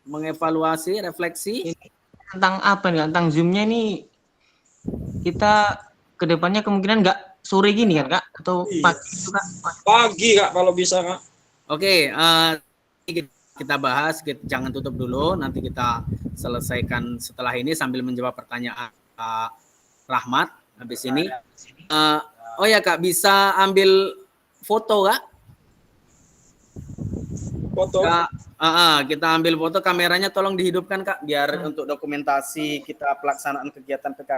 mengevaluasi refleksi. tentang apa nih? Tentang Zoom-nya ini kita kedepannya kemungkinan nggak sore gini kan Kak? Atau pagi itu Kak? Pagi Kak kalau bisa Kak. Oke, kita bahas, jangan tutup dulu, nanti kita selesaikan setelah ini sambil menjawab pertanyaan Kak Rahmat habis ini. Oh ya Kak, bisa ambil foto Kak? Foto. Kak, kita ambil foto, kameranya tolong dihidupkan Kak, biar untuk dokumentasi kita pelaksanaan kegiatan PK.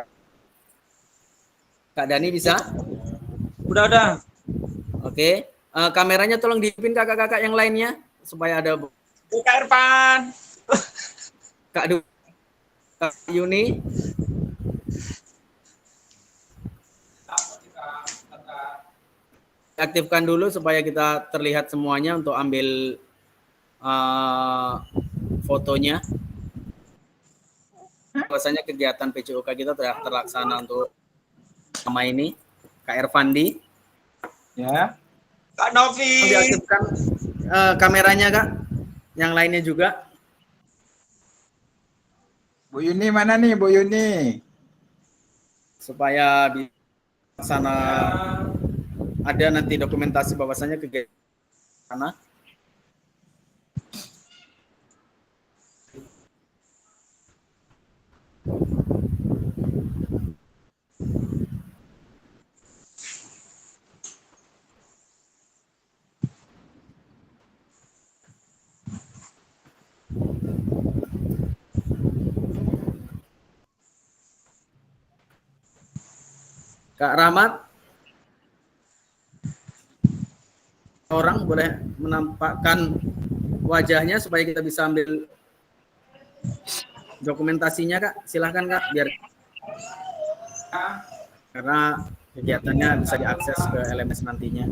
Kak Dani bisa? Udah. Oke, kameranya tolong dihidupin kakak-kakak yang lainnya supaya ada Kak Irfan. Kak Yuni. Aktifkan dulu supaya kita terlihat semuanya untuk ambil fotonya. Biasanya kegiatan PCOK kita telah terlaksana untuk sama ini. Kak Ervandi. Ya. Kak Novi. Diaktifkan kameranya Kak. Yang lainnya juga. Bu Yuni mana nih Bu Yuni? Supaya bisa sana ada nanti dokumentasi bahwasanya kegiatan sana. Kak Rahmat, orang boleh menampakkan wajahnya supaya kita bisa ambil dokumentasinya Kak. Silahkan Kak, biar karena kegiatannya bisa diakses ke LMS nantinya.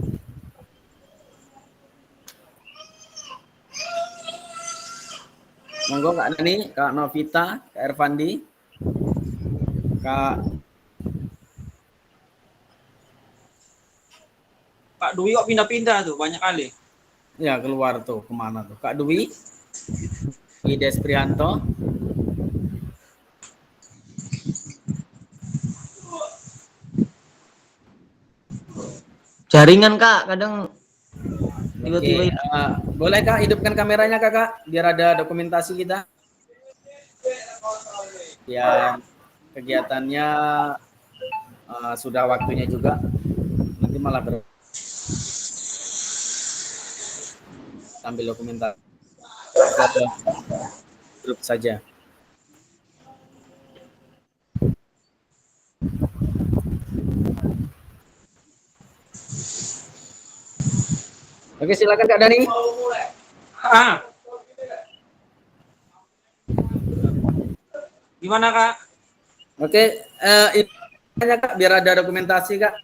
Monggo Kak Dani, Kak Novita, Kak Ervandi, Kak Dwi kok pindah-pindah tuh banyak kali. Ya keluar tuh, kemana tuh? Kak Dwi, Ides Prianto. Jaringan Kak, kadang tiba-tiba. Boleh Kak hidupkan kameranya Kakak, biar ada dokumentasi kita. Ya kegiatannya sudah waktunya juga. Nanti malah sambil dokumentasi grup saja. Oke, silakan Kak Dani. Gimana Kak? Oke, Kak, biar ada dokumentasi Kak.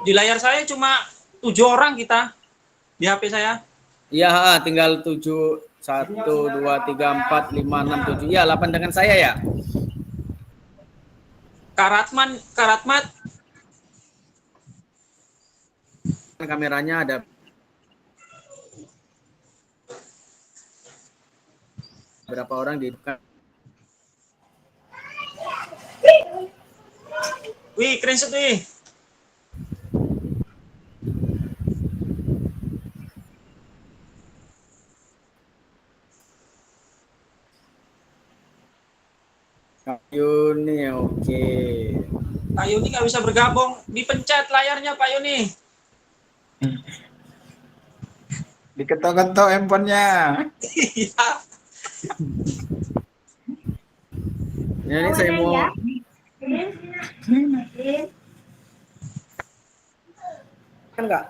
Di layar saya cuma 7 orang kita di HP saya. Iya, tinggal 7, 1, 2, 3, 4, 5, 6, 7. Iya, 8 dengan saya ya. Kak Ratmat. Kameranya ada. Berapa orang dihidupkan? Wih, keren banget wih. Kak Yuni, oke. Kak Yuni nggak bisa bergabung. Dipencet layarnya Pak Yuni. Diketok-ketok handphonenya. Iya. Ya, ini saya mau kan Kak?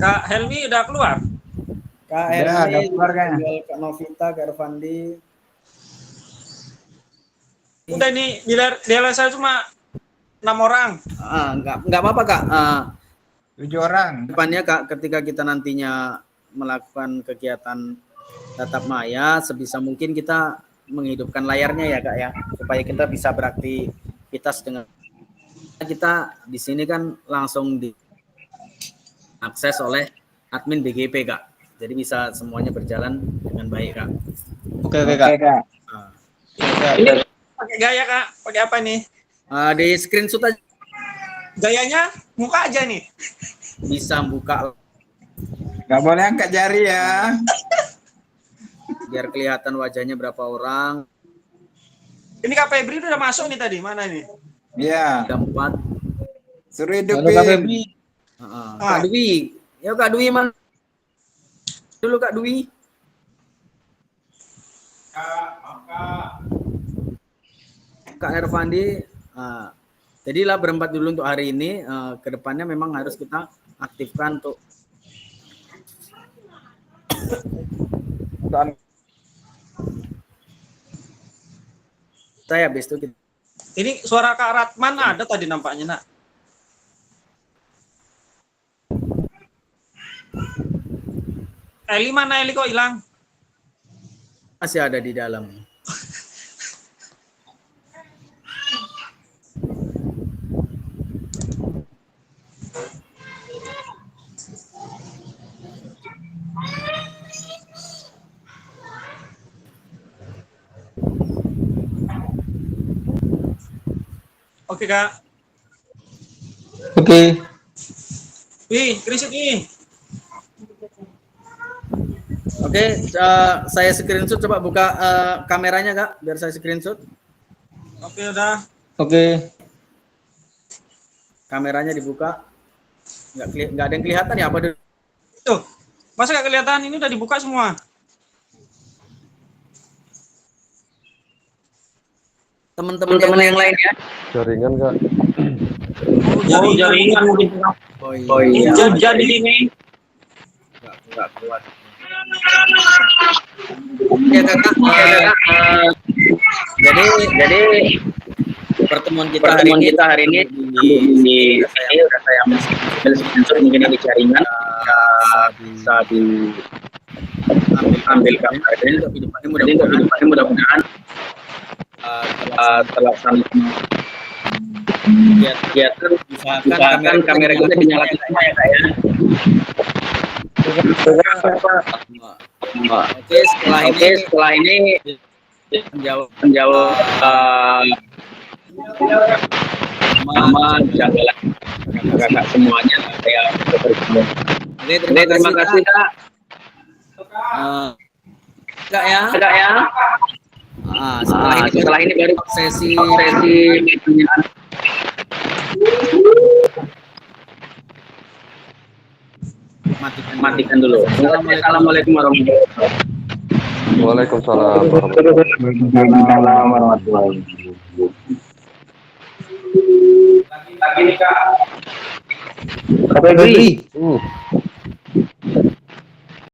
Kak Helmi udah keluar? Kak Udah Hermi, keluar kan? tinggal Kak Novita, Kak Ervandi. Udah nih, di LSI cuma 6 orang. Nggak apa-apa Kak. 7 orang. Depannya Kak, ketika kita nantinya melakukan kegiatan tatap maya, sebisa mungkin kita menghidupkan layarnya ya Kak ya, supaya kita bisa beraktivitas dengan kita di sini kan langsung diakses oleh admin BGP Kak. Jadi bisa semuanya berjalan dengan baik Kak. Oke Kak. Ini pakai gaya Kak, pakai apa nih? Di screenshot aja Gayanya muka aja nih. bisa buka Nggak boleh angkat jari ya. biar kelihatan wajahnya berapa orang. Ini Kak Febri udah masuk nih tadi, mana nih? Iya. Ada 4. Suruh Halo Kak hidupin. Febri. Kak Dwi. Ya Kak Dwi mana? Dulu Kak Dwi. Kak Ervandi. Jadilah berempat dulu untuk hari ini. Kedepannya memang harus kita aktifkan untuk saya habis itu kita Ini suara Kak Ratman ada tadi nampaknya, Nak. Eli mana Eli kok hilang? masih ada di dalam. Oke, Kak. Oke. Wih, Krisit nih. Oke, saya screenshot, coba buka kameranya Kak, biar saya screenshot. Oke, udah. Oke. Kameranya dibuka. Nggak ada yang kelihatan ya apa dulu? Tuh, masa nggak kelihatan? Ini udah dibuka semua. Teman-teman yang lain ya. Jaringan Kak. Oh, jaringan mungkin. Oh iya. Jadi ini. Nggak kuat. Ya Kakak. Jadi pertemuan kita hari ini di udah saya screenshot mungkin ada jaringan bisa ambil gambar ini mudah-mudahan terlaksana. Usahakan kamera kita dinyalakan semua ya Kak ya. Oke, setelah ini menjawab sama janggalan kakak semuanya saya bertemu. Oke, terima kasih Kak. Kak ya. Setelah ini baru sesi pertanyaan. Matikan dulu. Assalamualaikum warahmatullahi wabarakatuh. Waalaikumsalam warahmatullahi Lagi nih Kak. Kak Febri.